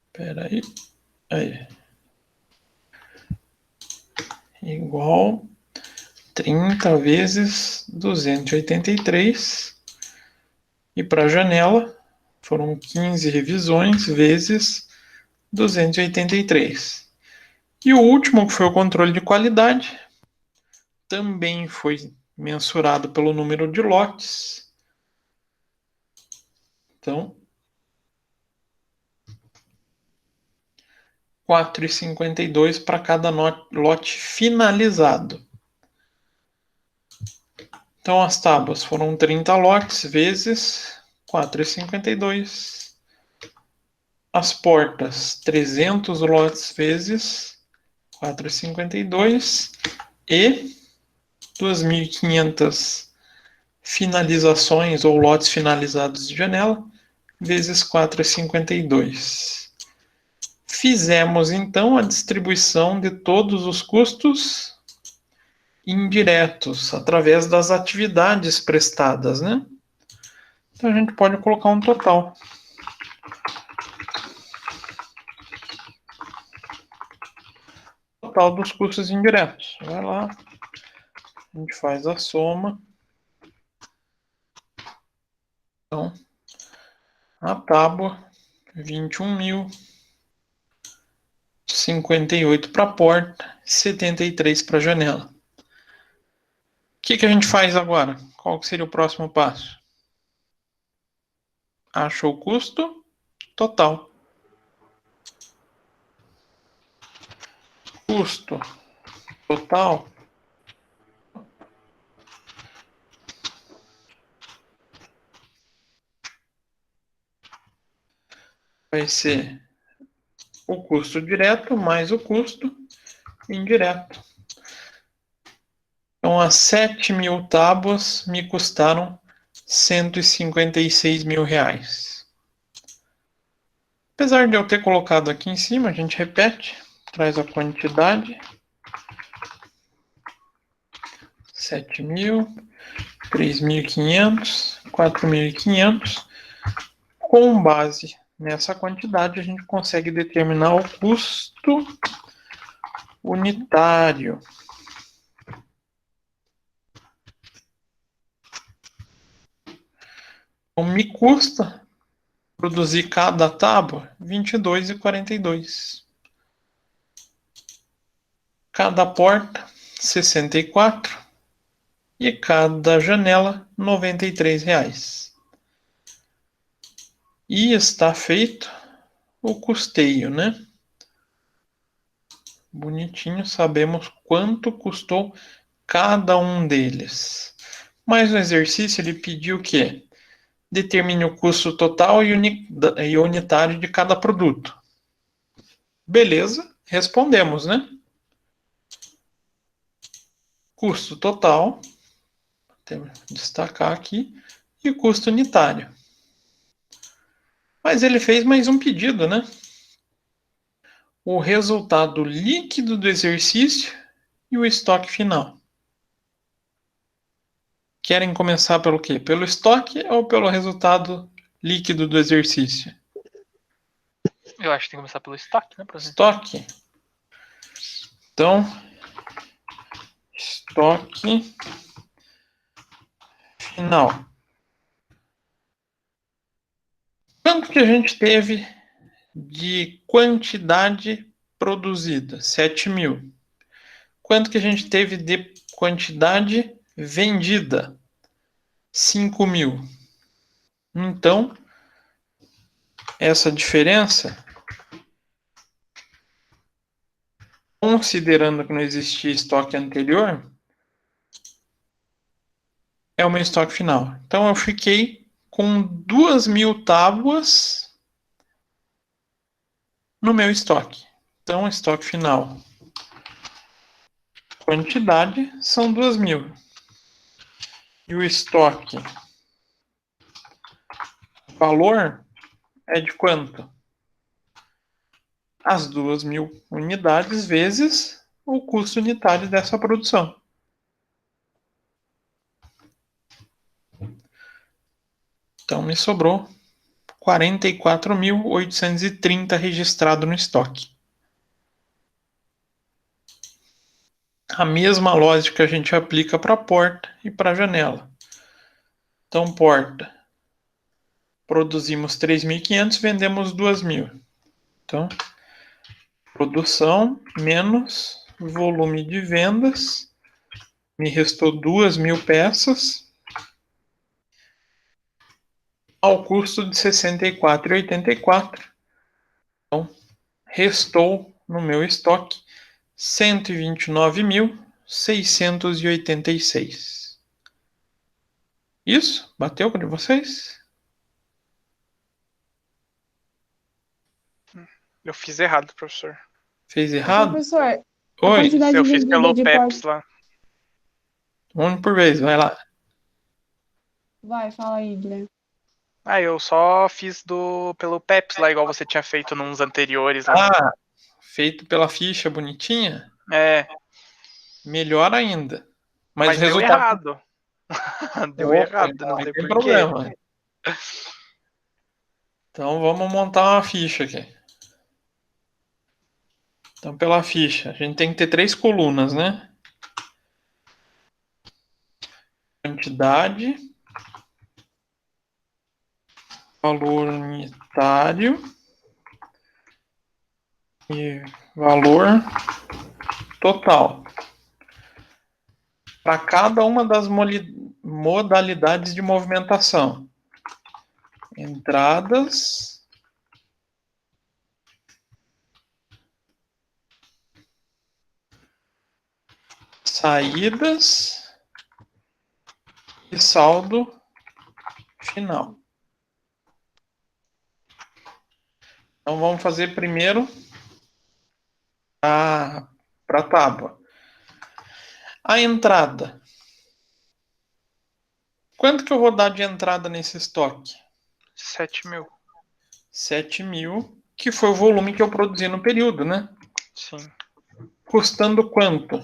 Espera aí. Aí. Igual 30 vezes 283. E para a janela, foram 15 revisões vezes 283. E o último, que foi o controle de qualidade, também foi mensurado pelo número de lotes. Então, 4,52 para cada lote finalizado. Então, as tábuas foram 30 lotes vezes 4,52. As portas, 300 lotes vezes 4,52. E 2.500 finalizações ou lotes finalizados de janela vezes 4,52. Fizemos, então, a distribuição de todos os custos indiretos através das atividades prestadas, né? Então, a gente pode colocar um total. Total dos custos indiretos. Vai lá, a gente faz a soma. Então, a tábua, 21.058 para a porta, 73 para a janela. O que a gente faz agora? Qual que seria o próximo passo? Acha o custo total. Custo total vai ser o custo direto mais o custo indireto. Então, as 7.000 tábuas me custaram R$ 156 mil. Apesar de eu ter colocado aqui em cima, a gente repete, traz a quantidade. 7.000, 3.500, 4.500. Com base nessa quantidade, a gente consegue determinar o custo unitário. Então, me custa produzir cada tábua R$ 22,42. Cada porta, R$ 64. E cada janela, R$ 93. E está feito o custeio, né? Bonitinho, sabemos quanto custou cada um deles. Mas no exercício ele pediu o quê? Determine o custo total e unitário de cada produto. Beleza, respondemos, né? Custo total, temos que destacar aqui, e custo unitário. Mas ele fez mais um pedido, né? O resultado líquido do exercício e o estoque final. Querem começar pelo quê? Pelo estoque ou pelo resultado líquido do exercício? Eu acho que tem que começar pelo estoque, né, professor? Estoque. Então, estoque final. Quanto que a gente teve de quantidade produzida? 7.000. Quanto que a gente teve de quantidade vendida? 5.000. Então, essa diferença, considerando que não existia estoque anterior, é o meu estoque final. Então, eu fiquei com 2.000 tábuas no meu estoque. Então, estoque final. Quantidade são 2.000. E o estoque, valor, é de quanto? As 2.000 unidades vezes o custo unitário dessa produção. Então, me sobrou 44.830 registrado no estoque. A mesma lógica a gente aplica para a porta e para a janela. Então, porta. Produzimos 3.500, vendemos 2.000. Então, produção menos volume de vendas. Me restou 2.000 peças. Ao custo de R$ 64,84. Então, restou no meu estoque R$ 129.686. Isso? Bateu com o de vocês? Eu fiz errado, professor. Fez errado? Professor, a Oi, quantidade Eu fiz vendida pelo de PEPS porta. lá. um por vez, vai lá. Vai, fala aí, Guilherme. Eu só fiz pelo PEPS lá, igual você tinha feito nos anteriores lá. Ah, feito pela ficha bonitinha? É, Melhor ainda. Mas o mas deu resultado... errado. Deu Opa, errado, então não aí sei tem porquê. problema. Então vamos montar uma ficha aqui. Então pela ficha, a gente tem que ter 3 colunas, né? Quantidade, valor unitário e valor total. Para cada uma das modalidades de movimentação. Entradas, saídas e saldo final. Então vamos fazer primeiro para a tábua. A entrada. Quanto que eu vou dar de entrada nesse estoque? 7.000. 7.000, que foi o volume que eu produzi no período, né? Sim. Custando quanto?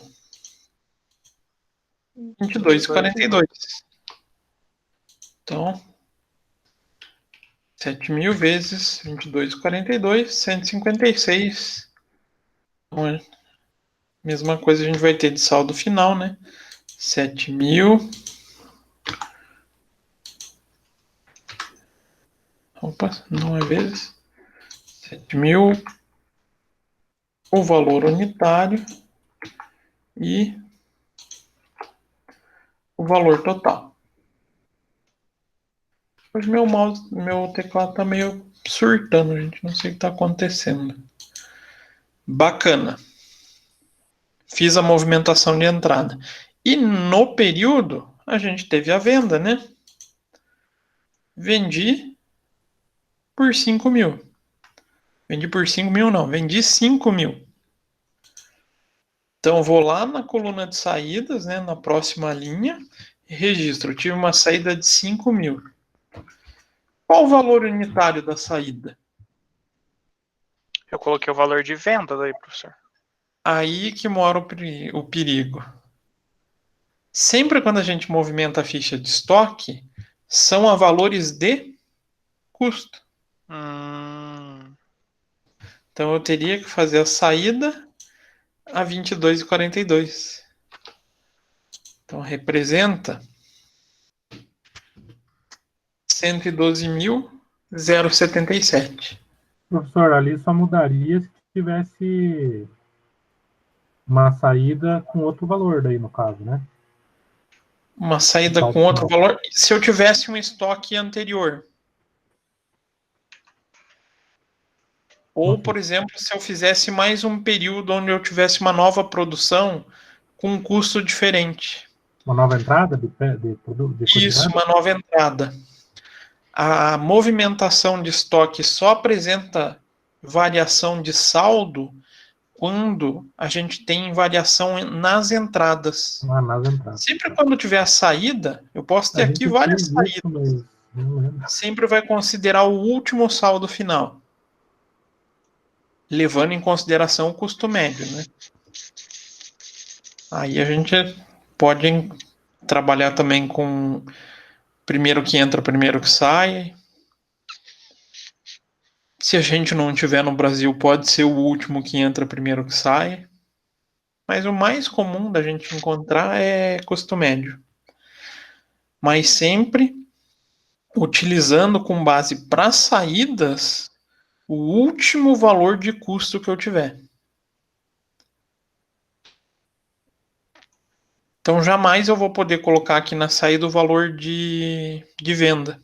22,42. Então, 7.000 vezes 22,42, 156. Então, é a mesma coisa a gente vai ter de saldo final, né? 7.000. Opa, não é vezes. 7.000. O valor unitário e o valor total. Hoje meu teclado tá meio surtando, gente. Não sei o que tá acontecendo. Bacana. Fiz a movimentação de entrada. E no período, a gente teve a venda, né? Vendi por 5.000. Vendi por 5.000 não, vendi 5.000. Então vou lá na coluna de saídas, né? Na próxima linha, e registro. Eu tive uma saída de 5.000. Qual o valor unitário da saída? Eu coloquei o valor de venda daí, professor. Aí que mora o perigo. Sempre quando a gente movimenta a ficha de estoque, são a valores de custo. Então eu teria que fazer a saída a 22,42. Então representa 112.077. Professor, ali só mudaria se tivesse uma saída com outro valor daí, no caso, né? Uma saída com outro valor. Se eu tivesse um estoque anterior. Ou, por exemplo, se eu fizesse mais um período onde eu tivesse uma nova produção com um custo diferente. Uma nova entrada de produto? Isso, uma nova entrada. A movimentação de estoque só apresenta variação de saldo quando a gente tem variação nas entradas. Nas entradas. Sempre quando tiver a saída, eu posso ter aqui várias saídas. Sempre vai considerar o último saldo final, levando em consideração o custo médio, né? Aí a gente pode trabalhar também com primeiro que entra, primeiro que sai. Se a gente não tiver no Brasil, pode ser o último que entra, primeiro que sai. Mas o mais comum da gente encontrar é custo médio. Mas sempre utilizando com base para saídas o último valor de custo que eu tiver. Então jamais eu vou poder colocar aqui na saída o valor de venda.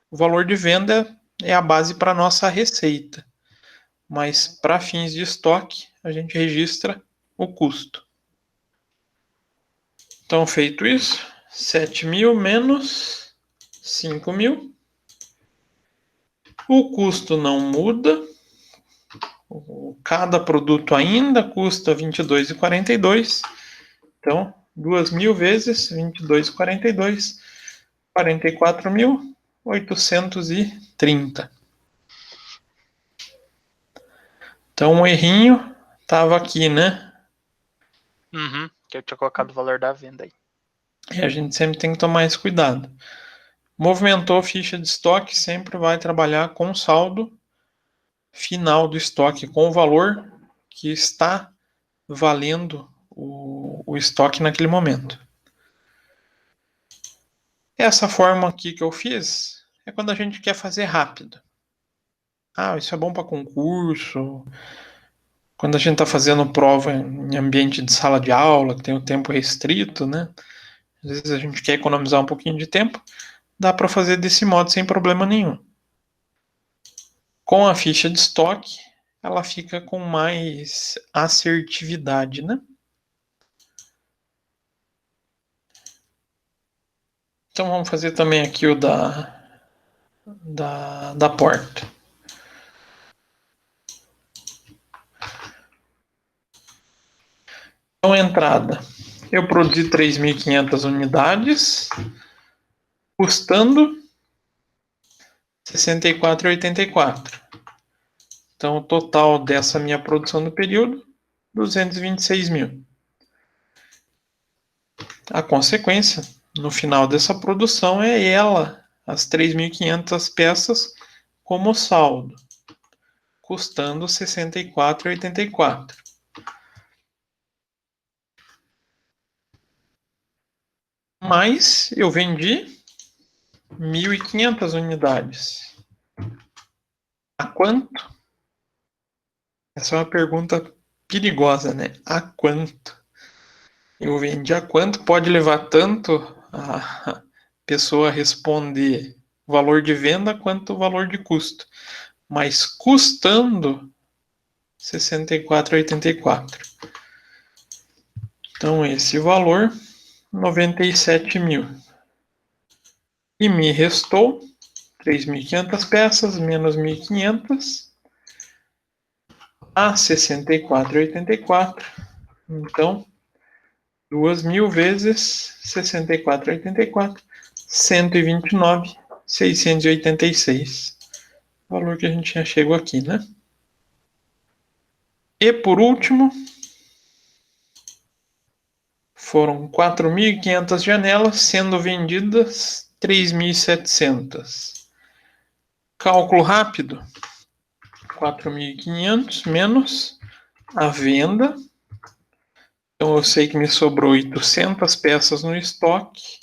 O valor de venda é a base para a nossa receita. Mas para fins de estoque, a gente registra o custo. Então, feito isso, 7.000 menos 5.000. O custo não muda. Cada produto ainda custa 22,42. Então, 2.000 vezes 22,42, 44.830. Então, o errinho estava aqui, né? Que eu tinha colocado o valor da venda aí. E a gente sempre tem que tomar esse cuidado. Movimentou ficha de estoque, sempre vai trabalhar com o saldo final do estoque, com o valor que está valendo o estoque naquele momento. Essa forma aqui que eu fiz é quando a gente quer fazer rápido. Isso é bom para concurso. Quando a gente está fazendo prova em ambiente de sala de aula, que tem o tempo restrito, né? Às vezes a gente quer economizar um pouquinho de tempo, dá para fazer desse modo sem problema nenhum. Com a ficha de estoque, ela fica com mais assertividade, né? Então vamos fazer também aqui o da porta. Então, entrada. Eu produzi 3.500 unidades, custando R$ 64,84. Então, o total dessa minha produção do período, 226 mil. A consequência, no final dessa produção, é ela, as 3.500 peças, como saldo, custando R$ 64,84. Mas eu vendi 1.500 unidades. A quanto? Essa é uma pergunta perigosa, né? A quanto? Eu vendi a quanto? Pode levar tanto a pessoa responder o valor de venda quanto o valor de custo. Mas custando R$ 64,84. Então, esse valor, 97 mil. E me restou 3.500 peças menos 1.500 a 64,84. Então, 2.000 vezes 64,84, 129.686. O valor que a gente já chegou aqui, né? E por último, foram 4.500 janelas, sendo vendidas 3.700. Cálculo rápido: 4.500 menos a venda. Então eu sei que me sobrou 800 peças no estoque,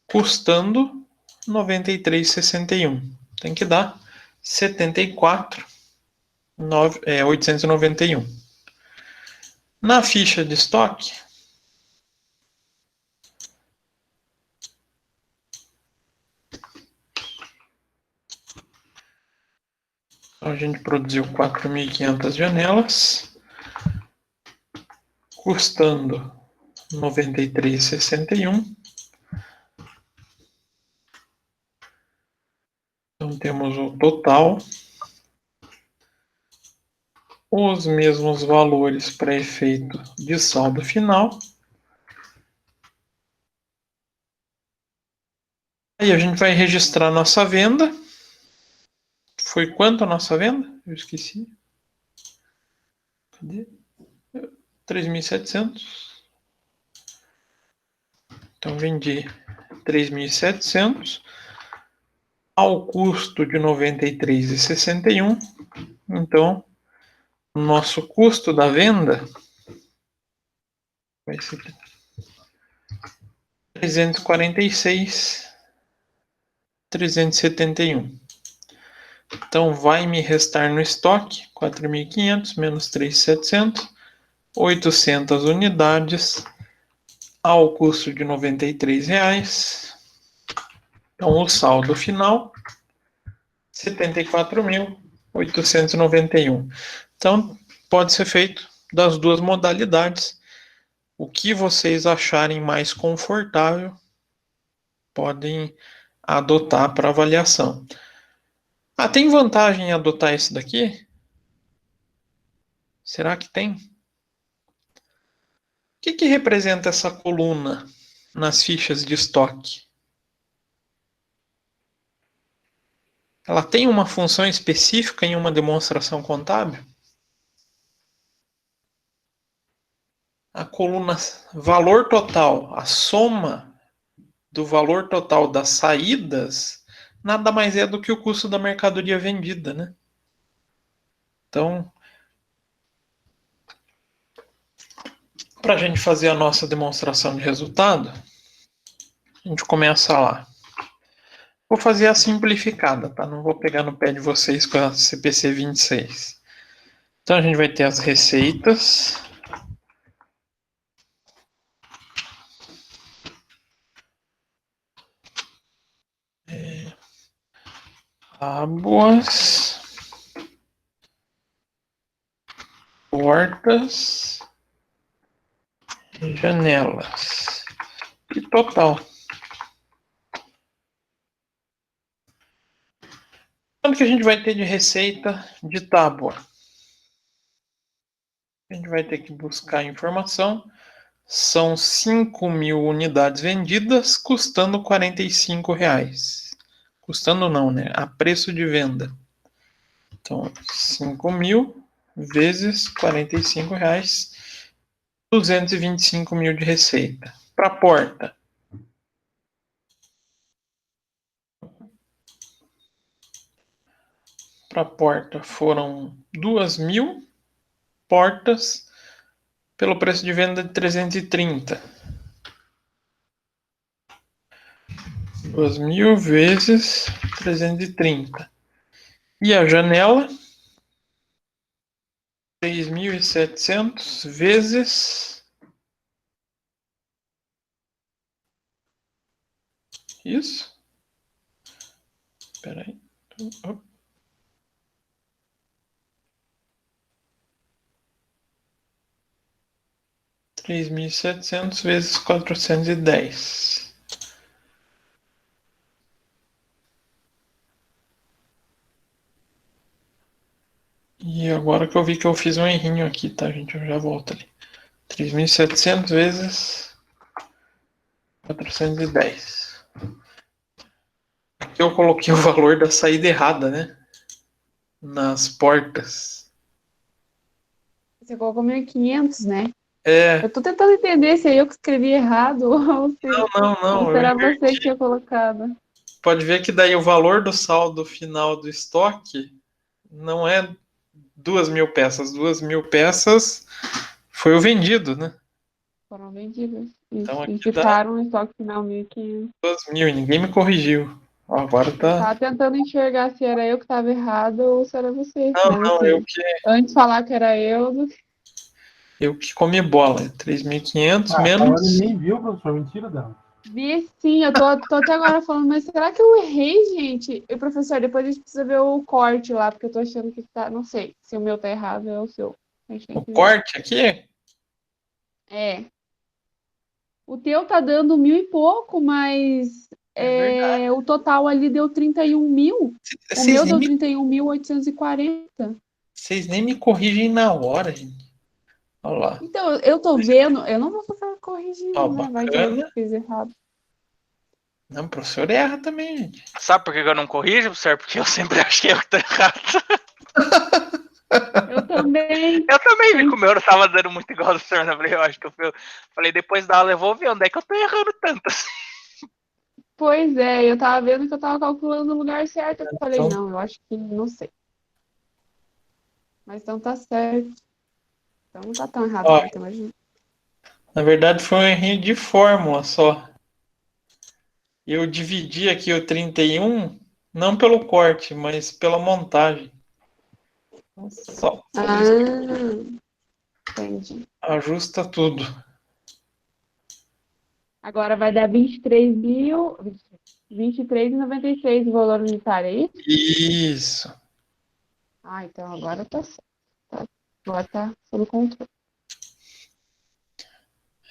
custando R$ 93,61. Tem que dar 74.891. Na ficha de estoque, a gente produziu 4.500 janelas, custando R$ 93,61. Então temos o total, os mesmos valores para efeito de saldo final. Aí a gente vai registrar nossa venda. Foi quanto a nossa venda? Eu esqueci. Cadê? 3.700. Então vendi 3.700 ao custo de R$ 93,61. Então, o nosso custo da venda vai ser 346.371. Então, vai me restar no estoque 4.500 menos 3.700, 800 unidades ao custo de R$ 93. Então, o saldo final, 74.891. Então, pode ser feito das duas modalidades. O que vocês acharem mais confortável, podem adotar para avaliação. Ah, tem vantagem em adotar esse daqui? Será que tem? O que representa essa coluna nas fichas de estoque? Ela tem uma função específica em uma demonstração contábil? A coluna valor total, a soma do valor total das saídas, nada mais é do que o custo da mercadoria vendida, né? Então, para a gente fazer a nossa demonstração de resultado, a gente começa lá. Vou fazer a simplificada, tá? Não vou pegar no pé de vocês com a CPC 26. Então, a gente vai ter as receitas. Tábuas. Portas. Janelas. E total. Quanto que a gente vai ter de receita de tábua? A gente vai ter que buscar a informação. São 5.000 unidades vendidas, custando R$ 45. Custando não, né? A preço de venda. Então, 5.000 vezes R$ 45, 225 mil de receita. Para a porta. Para a porta foram 2.000 portas pelo preço de venda de 330. 2.000 vezes 330. E a janela? 3.700 vezes... Isso? Espera aí. 3.700 vezes 410. E agora que eu vi que eu fiz um errinho aqui, tá, gente? Eu já volto ali. 3.700 vezes 410. Aqui eu coloquei o valor da saída errada, né? Nas portas. Você colocou 1.500, né? É. Eu tô tentando entender se é eu que escrevi errado Não. ou será você que tinha colocado. Pode ver que daí o valor do saldo final do estoque não é 2.000 peças. 2.000 peças foi o vendido, né? Foram vendidas. Então E aqui dá ficaram no estoque final 1.500. 2.000 e ninguém me corrigiu. Ó, agora Eu tá. tava tentando enxergar se era eu que tava errado ou se era você. Mas Não, assim, antes falar que era eu do que. eu que comi bola. 3.500 A menos. Tawane nem viu, professor. Mentira dela. Vi sim, eu tô até agora falando, mas será que eu errei, gente? E professor, depois a gente precisa ver o corte lá, porque eu tô achando que tá. Não sei se o meu tá errado ou é o seu. A gente tem O que ver. corte aqui? É. O teu tá dando 1.000 e pouco, mas É verdade. o total ali deu 31 mil. O Vocês meu nem, deu me, 31.840. vocês nem me corrigem na hora, gente. Olha lá. Então, eu tô vendo, eu não vou ficar corrigindo, Ó, né? Vai que eu bacana. fiz errado. Não, o professor erra também, gente. Sabe por que eu não corrijo, professor? Porque eu sempre acho que eu que tô errado. Eu também. Eu também vi que o meu não tava dando muito igual do senhor, né? Eu acho que eu falei, depois da aula eu vou ver onde é que eu tô errando tanto assim. Pois é, eu tava vendo que eu tava calculando no lugar certo. Eu falei, Então, não, eu acho que não sei. Mas então tá certo. Então não tá tão errado ó, quanto eu imaginei. na verdade foi um errinho de fórmula só. Eu dividi aqui o 31, não pelo corte, mas pela montagem. Só por isso. Entendi. Ajusta tudo. Agora vai dar 23.093,96 o valor unitário, é isso? Isso. Ah, então agora tá certo. Agora tá sob controle.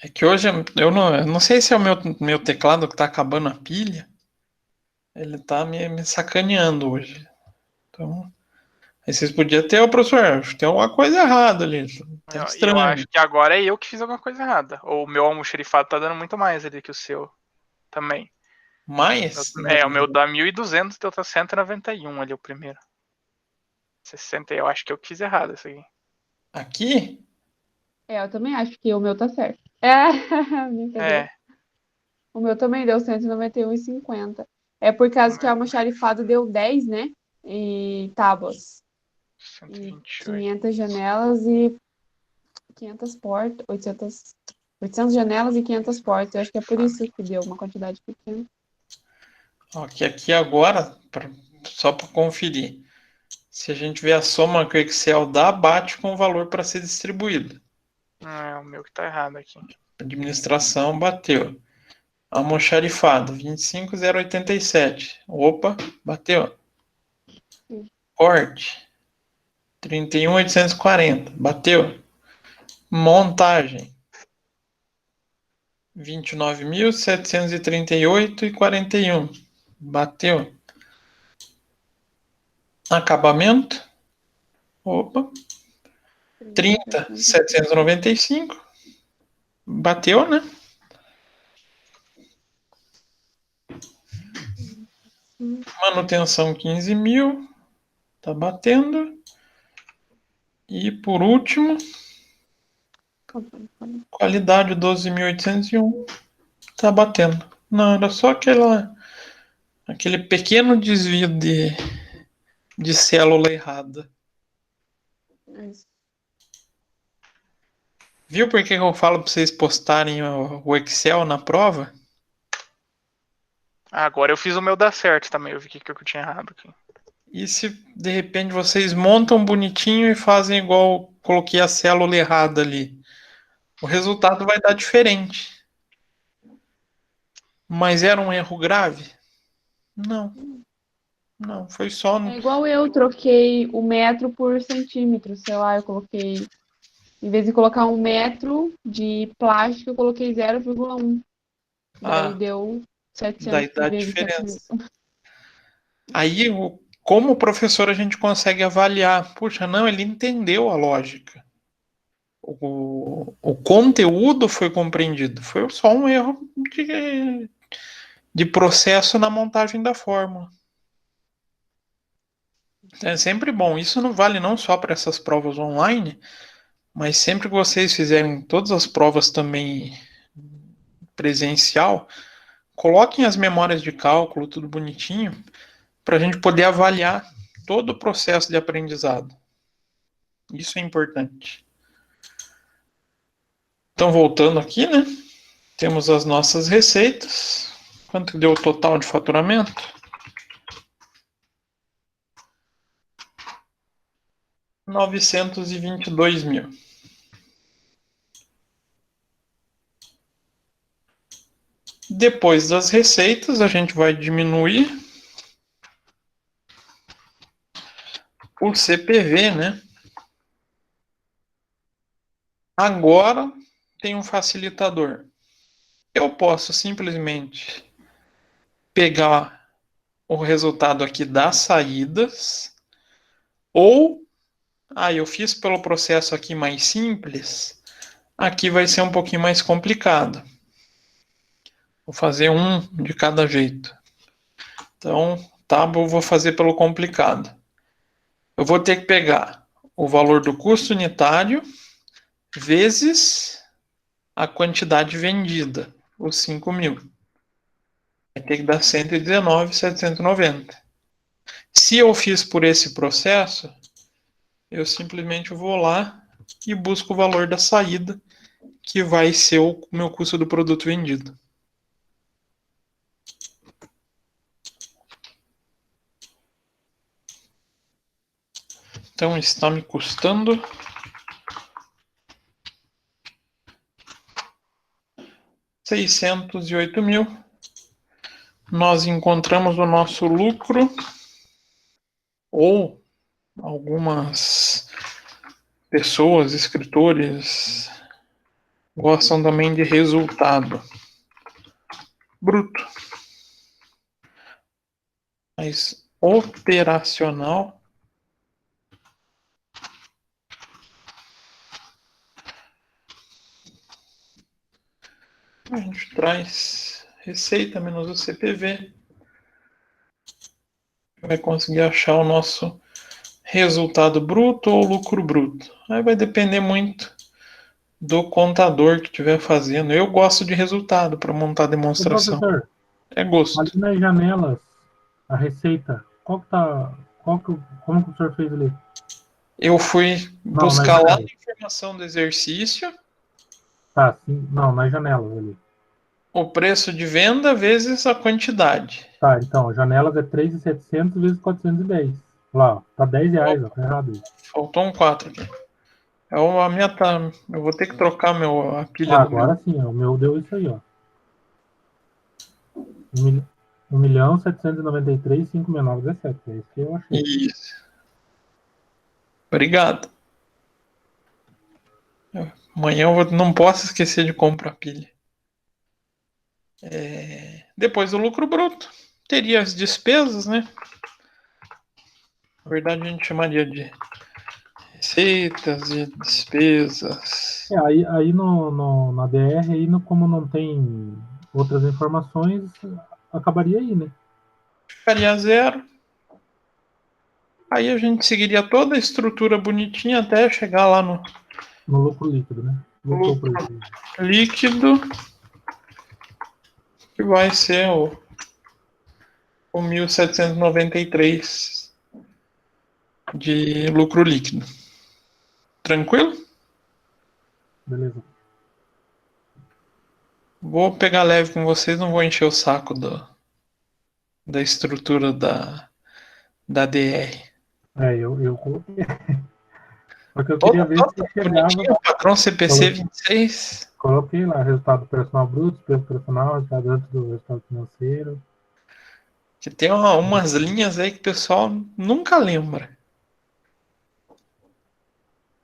É que hoje eu não sei se é o meu teclado que tá acabando a pilha. Ele tá me sacaneando hoje. Então, aí vocês podiam ter, professor, acho que tem alguma coisa errada ali. Tá Eu estranho. acho que agora é eu que fiz alguma coisa errada. Ou o meu almoxerifado tá dando muito mais ali que o seu também. Mas, O meu dá 1.200 e o teu tá 191 ali o primeiro. 60, eu acho que eu que fiz errado isso aqui. aqui, Eu também acho que o meu tá certo. É, brincadeira. É, O meu também deu 191,50. É por causa que o almoxarifado deu 10, né? E tábuas. E 128. 500 janelas e 500 portas. 800 janelas e 500 portas. Eu acho que é por isso que deu uma quantidade pequena. ó, que aqui agora, só para conferir. Se a gente vê a soma que o Excel dá, bate com o valor para ser distribuído. É o meu que tá errado aqui. Administração bateu. Almoxarifado, 25.087. Opa, bateu. Corte, 31.840. Bateu. Montagem, 29.738,41. Bateu. Acabamento. Opa. 30.795. Bateu, né? Manutenção 15 mil. Tá batendo. E por último, qualidade 12.801. Tá batendo. Não, era só aquele pequeno desvio de célula errada. Viu por que eu falo para vocês postarem o Excel na prova? Agora eu fiz o meu dar certo também. Eu vi que eu tinha errado aqui. E se de repente vocês montam bonitinho e fazem igual coloquei a célula errada ali? O resultado vai dar diferente. Mas era um erro grave? Não. Não, foi só. É igual eu troquei o metro por centímetro, sei lá, eu coloquei. Em vez de colocar 1 metro de plástico, eu coloquei 0,1. Daí deu 700 daí dá vezes diferença. 700. Aí, como professor, a gente consegue avaliar. Puxa, não, ele entendeu a lógica. O conteúdo foi compreendido. Foi só um erro de processo na montagem da fórmula. É sempre bom. Isso não vale não só para essas provas online, mas sempre que vocês fizerem todas as provas também presencial, coloquem as memórias de cálculo, tudo bonitinho, para a gente poder avaliar todo o processo de aprendizado. Isso é importante. Então, voltando aqui, né? Temos as nossas receitas. Quanto deu o total de faturamento? R$ 922.000. Depois das receitas, a gente vai diminuir o CPV, né? Agora tem um facilitador. Eu posso simplesmente pegar o resultado aqui das saídas, ou eu fiz pelo processo aqui mais simples, aqui vai ser um pouquinho mais complicado. Vou fazer um de cada jeito. Então, eu vou fazer pelo complicado. Eu vou ter que pegar o valor do custo unitário vezes a quantidade vendida, os 5.000. Vai ter que dar 119.790. Se eu fiz por esse processo, eu simplesmente vou lá e busco o valor da saída, que vai ser o meu custo do produto vendido. Então está me custando R$ 608.000. Nós encontramos o nosso lucro, ou algumas pessoas, escritores, gostam também de resultado bruto. Mas operacional, a gente traz receita menos o CPV. Vai conseguir achar o nosso resultado bruto ou lucro bruto. Aí vai depender muito do contador que estiver fazendo. Eu gosto de resultado para montar a demonstração. Professor, É gosto. ali nas janelas, a receita, como que o senhor fez ali? Eu fui Não, buscar lá janelas. a informação do exercício, Tá, sim, não, nas janelas ali. o preço de venda vezes a quantidade. Tá, então, janelas é 3.700 vezes 410. Lá, ó, tá R$10, ó, tá errado isso. Faltou um 4 aqui. A minha tá. Eu vou ter que trocar a pilha do Agora sim, ó, o meu deu isso aí, ó. 1.793.569,17. É isso que eu achei. Isso. Obrigado. Amanhã não posso esquecer de comprar pilha. Depois do lucro bruto, teria as despesas, né? Na verdade, a gente chamaria de receitas e despesas. Aí na DR, aí como não tem outras informações, acabaria aí, né? Ficaria 0. Aí a gente seguiria toda a estrutura bonitinha até chegar lá no No lucro líquido, né? Lucro prejuízo. líquido, que vai ser o 1.793 de lucro líquido. Tranquilo? Beleza. Vou pegar leve com vocês, não vou encher o saco da estrutura da DR. Eu coloquei. Porque eu queria ver se chegava. Bonitinho, patrão CPC 26. Coloquei lá resultado personal bruto, despesa personal, resultado antes do resultado financeiro. Que tem umas linhas aí que o pessoal nunca lembra.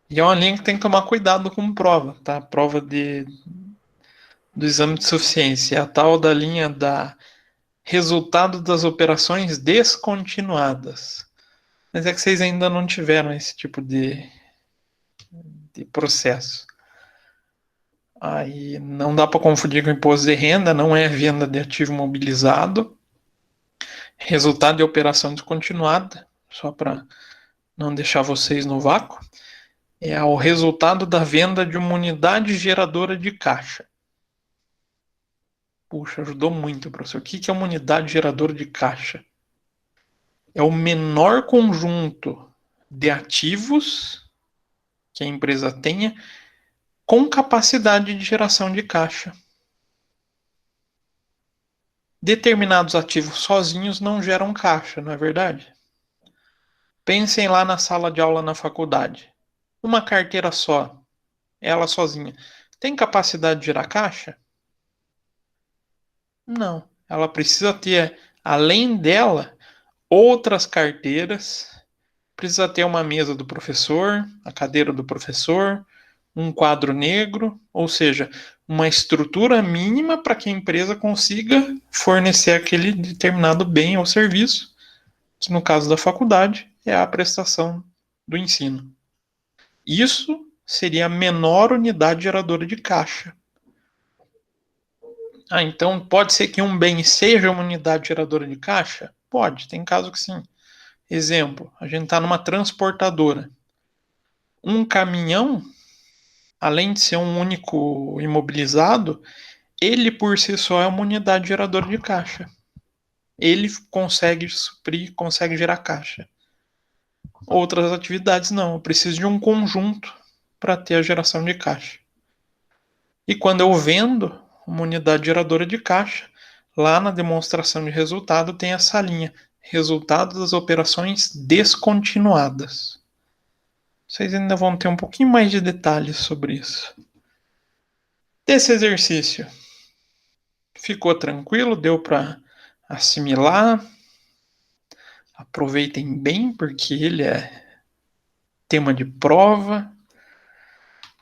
E é uma linha que tem que tomar cuidado com prova, tá? Prova do exame de suficiência. É a tal da linha da resultado das operações descontinuadas. Mas é que vocês ainda não tiveram esse tipo de processo. Aí não dá para confundir com imposto de renda, não é venda de ativo mobilizado. Resultado de operação descontinuada, só para não deixar vocês no vácuo, é o resultado da venda de uma unidade geradora de caixa. Puxa, ajudou muito, professor. O que é uma unidade geradora de caixa? É o menor conjunto de ativos que a empresa tenha com capacidade de geração de caixa. Determinados ativos sozinhos não geram caixa, não é verdade? Pensem lá na sala de aula na faculdade. Uma carteira só, ela sozinha, tem capacidade de gerar caixa? Não. Ela precisa ter, além dela, outras carteiras. Precisa ter uma mesa do professor, a cadeira do professor, um quadro negro, ou seja, uma estrutura mínima para que a empresa consiga fornecer aquele determinado bem ou serviço, que no caso da faculdade é a prestação do ensino. Isso seria a menor unidade geradora de caixa. Então pode ser que um bem seja uma unidade geradora de caixa? Pode, tem caso que sim. Exemplo, a gente está numa transportadora. Um caminhão, além de ser um único imobilizado, ele por si só é uma unidade geradora de caixa. Ele consegue suprir, consegue gerar caixa. Outras atividades não, eu preciso de um conjunto para ter a geração de caixa. E quando eu vendo uma unidade geradora de caixa, lá na demonstração de resultado tem essa linha, resultado das operações descontinuadas. Vocês ainda vão ter um pouquinho mais de detalhes sobre isso. Desse exercício, ficou tranquilo? Deu para assimilar? Aproveitem bem, porque ele é tema de prova.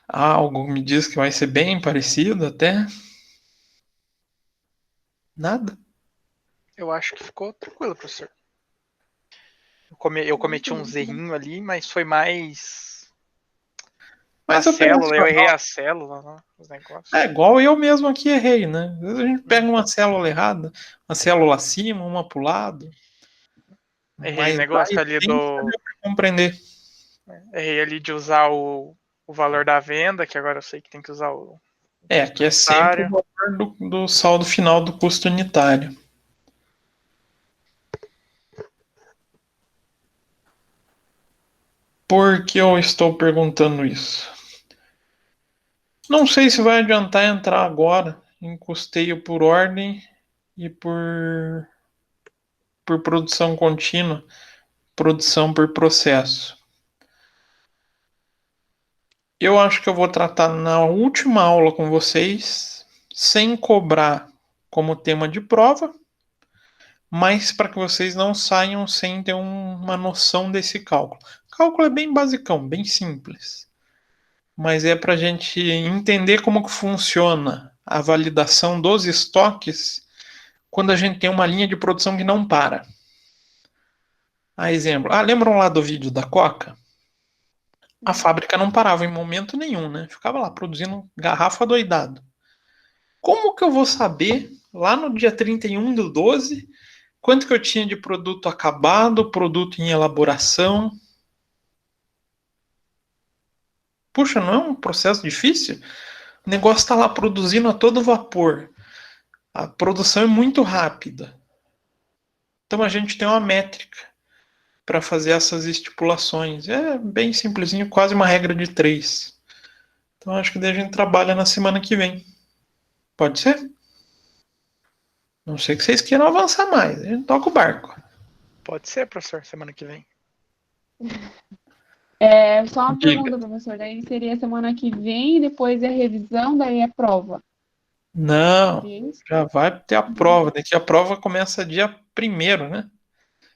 Algo me diz que vai ser bem parecido até. Nada? Eu acho que ficou tranquilo, professor. Eu cometi um errinho ali, mas foi mais Mas a célula, eu errei a célula, né, os negócios. É igual eu mesmo aqui errei, né? Às vezes a gente pega uma célula errada, uma célula acima, uma pro lado. Errei o negócio ali compreender. Errei ali de usar o valor da venda, que agora eu sei que tem que usar o. Que é sempre o valor do saldo final do custo unitário. Por que eu estou perguntando isso? Não sei se vai adiantar entrar agora em custeio por ordem e por produção contínua, produção por processo. Eu acho que eu vou tratar na última aula com vocês, sem cobrar como tema de prova, mas para que vocês não saiam sem ter uma noção desse cálculo. O cálculo é bem basicão, bem simples. Mas é para a gente entender como que funciona a validação dos estoques quando a gente tem uma linha de produção que não para. Exemplo. Lembram lá do vídeo da Coca? a fábrica não parava em momento nenhum, né? Ficava lá produzindo garrafa doidado. Como que eu vou saber, lá no dia 31/12, quanto que eu tinha de produto acabado, produto em elaboração? Puxa, não é um processo difícil? O negócio está lá produzindo a todo vapor. A produção é muito rápida. Então a gente tem uma métrica para fazer essas estipulações. É bem simplesinho, quase uma regra de 3. Então acho que daí a gente trabalha na semana que vem. Pode ser? Não sei que vocês queiram avançar mais. A gente toca o barco. Pode ser, professor, semana que vem. Só uma Diga. pergunta, professor. Daí seria semana que vem, depois é revisão, daí é prova. Não, Seria isso? já vai ter a prova. Daqui a prova começa dia 1º, né?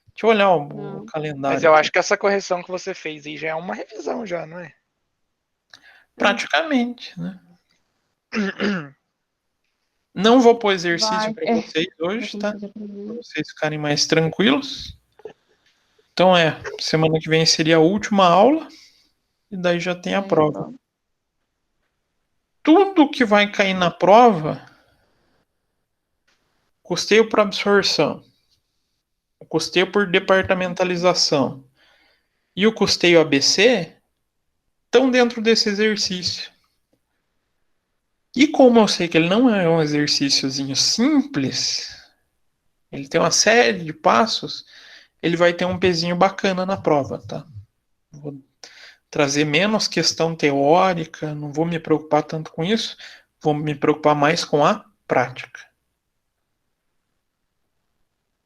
Deixa eu olhar o Não. Mas calendário eu aqui. acho que essa correção que você fez aí já é uma revisão, já, não é? Praticamente, né? Não vou pôr exercício Vai. para vocês Vai hoje, tá? começar dia Para primeiro. vocês ficarem mais tranquilos. Então semana que vem seria a última aula e daí já tem a Daí é prova. Tudo que vai cair na prova, custeio por absorção, o custeio por departamentalização e o custeio ABC estão dentro desse exercício. E como eu sei que ele não é um exercíciozinho simples, ele tem uma série de passos, ele vai ter um pezinho bacana na prova, tá? Vou trazer menos questão teórica, não vou me preocupar tanto com isso, vou me preocupar mais com a prática.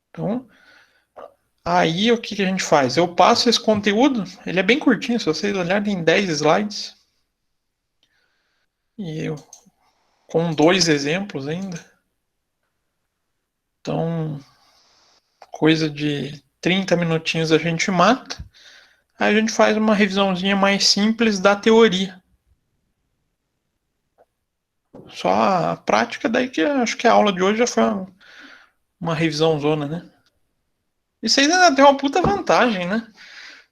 Então, aí o que a gente faz? Eu passo esse conteúdo, ele é bem curtinho, se vocês olharem, tem 10 slides. E eu com 2 exemplos ainda. Então, coisa de 30 minutinhos a gente mata. Aí a gente faz uma revisãozinha mais simples da teoria. Só a prática, daí que acho que a aula de hoje já foi uma revisão zona, né? Isso aí ainda tem uma puta vantagem, né?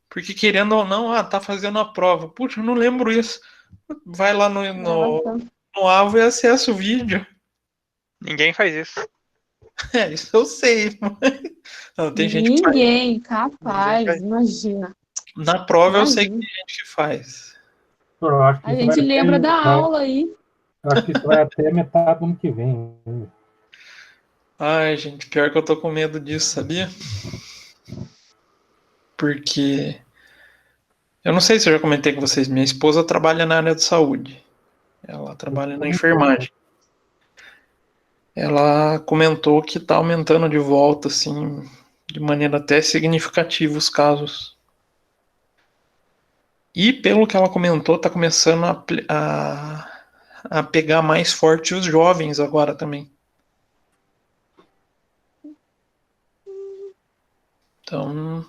Porque querendo ou não, tá fazendo a prova. Puxa, eu não lembro isso. Vai lá no Avo e acessa o vídeo. Ninguém faz isso. Isso eu sei. Não, tem gente que faz. Ninguém, Ninguém capaz, faz. imagina. Na prova eu sei que Imagina. tem gente que faz. Eu acho que A isso gente lembra da aula aí. eu acho que isso vai até metade do ano que vem. Ai, gente, pior que eu tô com medo disso, sabia? Porque eu não sei se eu já comentei com vocês, minha esposa trabalha na área de saúde. Ela trabalha na enfermagem. Ela comentou que tá aumentando de volta, assim, de maneira até significativa os casos. E pelo que ela comentou, tá começando a pegar mais forte os jovens agora também. Então,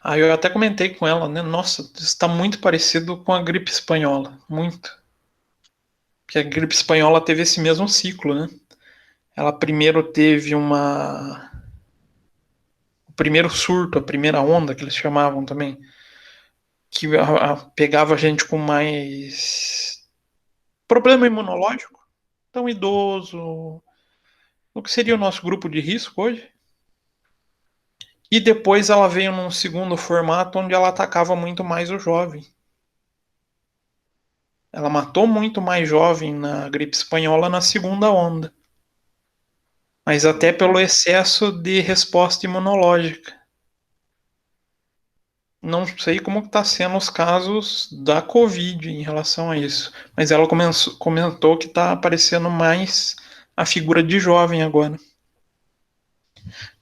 aí eu até comentei com ela, né? Nossa, isso tá muito parecido com a gripe espanhola. Muito. Porque a gripe espanhola teve esse mesmo ciclo, né? Ela primeiro teve o primeiro surto, a primeira onda, que eles chamavam também, que pegava a gente com mais problema imunológico. Então, idoso, o que seria o nosso grupo de risco hoje. E depois ela veio num segundo formato onde ela atacava muito mais o jovem. Ela matou muito mais jovem na gripe espanhola na segunda onda. Mas até pelo excesso de resposta imunológica. Não sei como está sendo os casos da Covid em relação a isso. Mas ela comentou que está aparecendo mais a figura de jovem agora.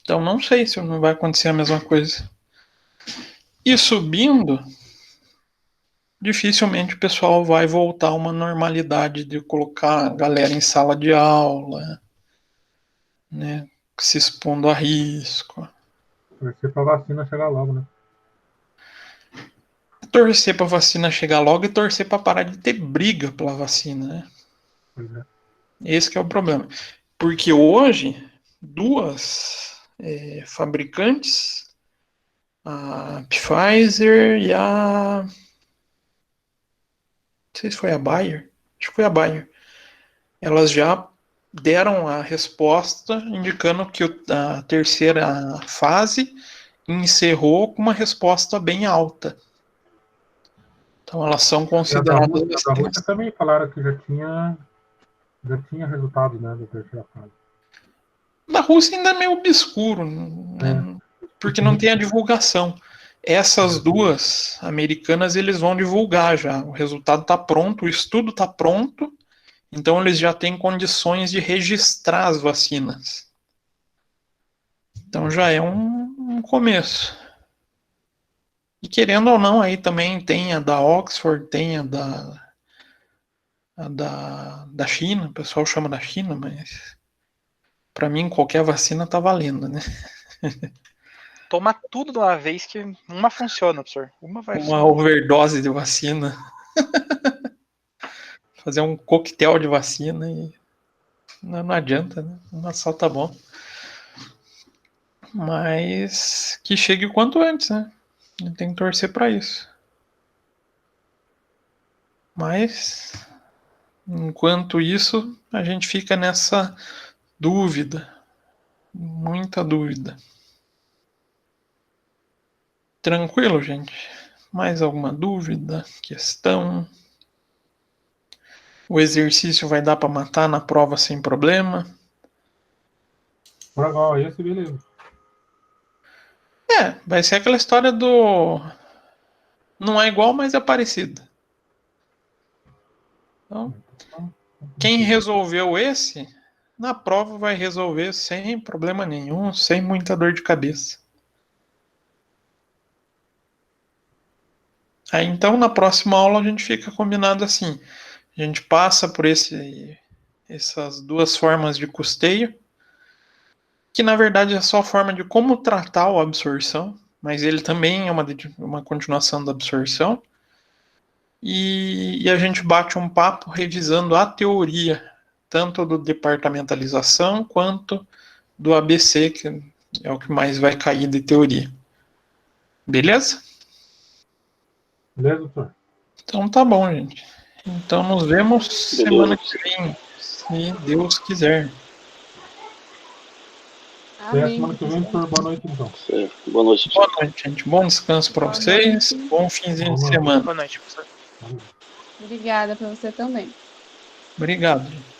Então não sei se não vai acontecer a mesma coisa. E subindo, dificilmente o pessoal vai voltar a uma normalidade de colocar a galera em sala de aula, né, se expondo a risco. Torcer pra vacina chegar logo, né? Torcer para a vacina chegar logo e torcer para parar de ter briga pela vacina, né? Pois é. Esse que é o problema. Porque hoje, duas fabricantes, a Pfizer e a sei se foi a Bayer, acho que foi a Bayer, elas já deram a resposta indicando que a terceira fase encerrou com uma resposta bem alta. Então elas são E a consideradas da Rússia também falaram que já tinha resultado, né, da terceira fase. Da Rússia ainda é meio obscuro, né, porque não tem a divulgação. Essas duas americanas eles vão divulgar já. O resultado está pronto, o estudo está pronto, então eles já têm condições de registrar as vacinas. Então já é um começo. E querendo ou não, aí também tem a da Oxford, tem a da China, o pessoal chama da China, mas para mim qualquer vacina tá valendo, né? Toma tudo de uma vez que uma funciona, professor. Uma vai Uma funcionar. overdose de vacina. Fazer um coquetel de vacina e não adianta, né? Uma só tá bom. Mas que chegue o quanto antes, né? A gente tem que torcer para isso. Mas enquanto isso, a gente fica nessa dúvida. Muita dúvida. Tranquilo, gente? Mais alguma dúvida? Questão? O exercício vai dar para matar na prova sem problema? Por agora, esse beleza. Vai ser aquela história do. Não é igual, mas é parecido. Então, quem resolveu esse, na prova vai resolver sem problema nenhum, sem muita dor de cabeça. Aí então na próxima aula a gente fica combinado assim. A gente passa por essas duas formas de custeio, que na verdade é só a forma de como tratar a absorção, mas ele também é uma continuação da absorção. E a gente bate um papo revisando a teoria, tanto do departamentalização quanto do ABC, que é o que mais vai cair de teoria. Beleza? Beleza, doutor? Então tá bom, gente. Então nos vemos semana que vem, se Deus quiser. Até a Amém. semana que vem, doutor. Boa noite, então. Certo. Boa noite. Boa noite, gente. Bom descanso para Boa vocês. noite. Bom finzinho de Boa noite. semana. Boa noite, professor. Valeu. Obrigada para você também. Obrigado, gente.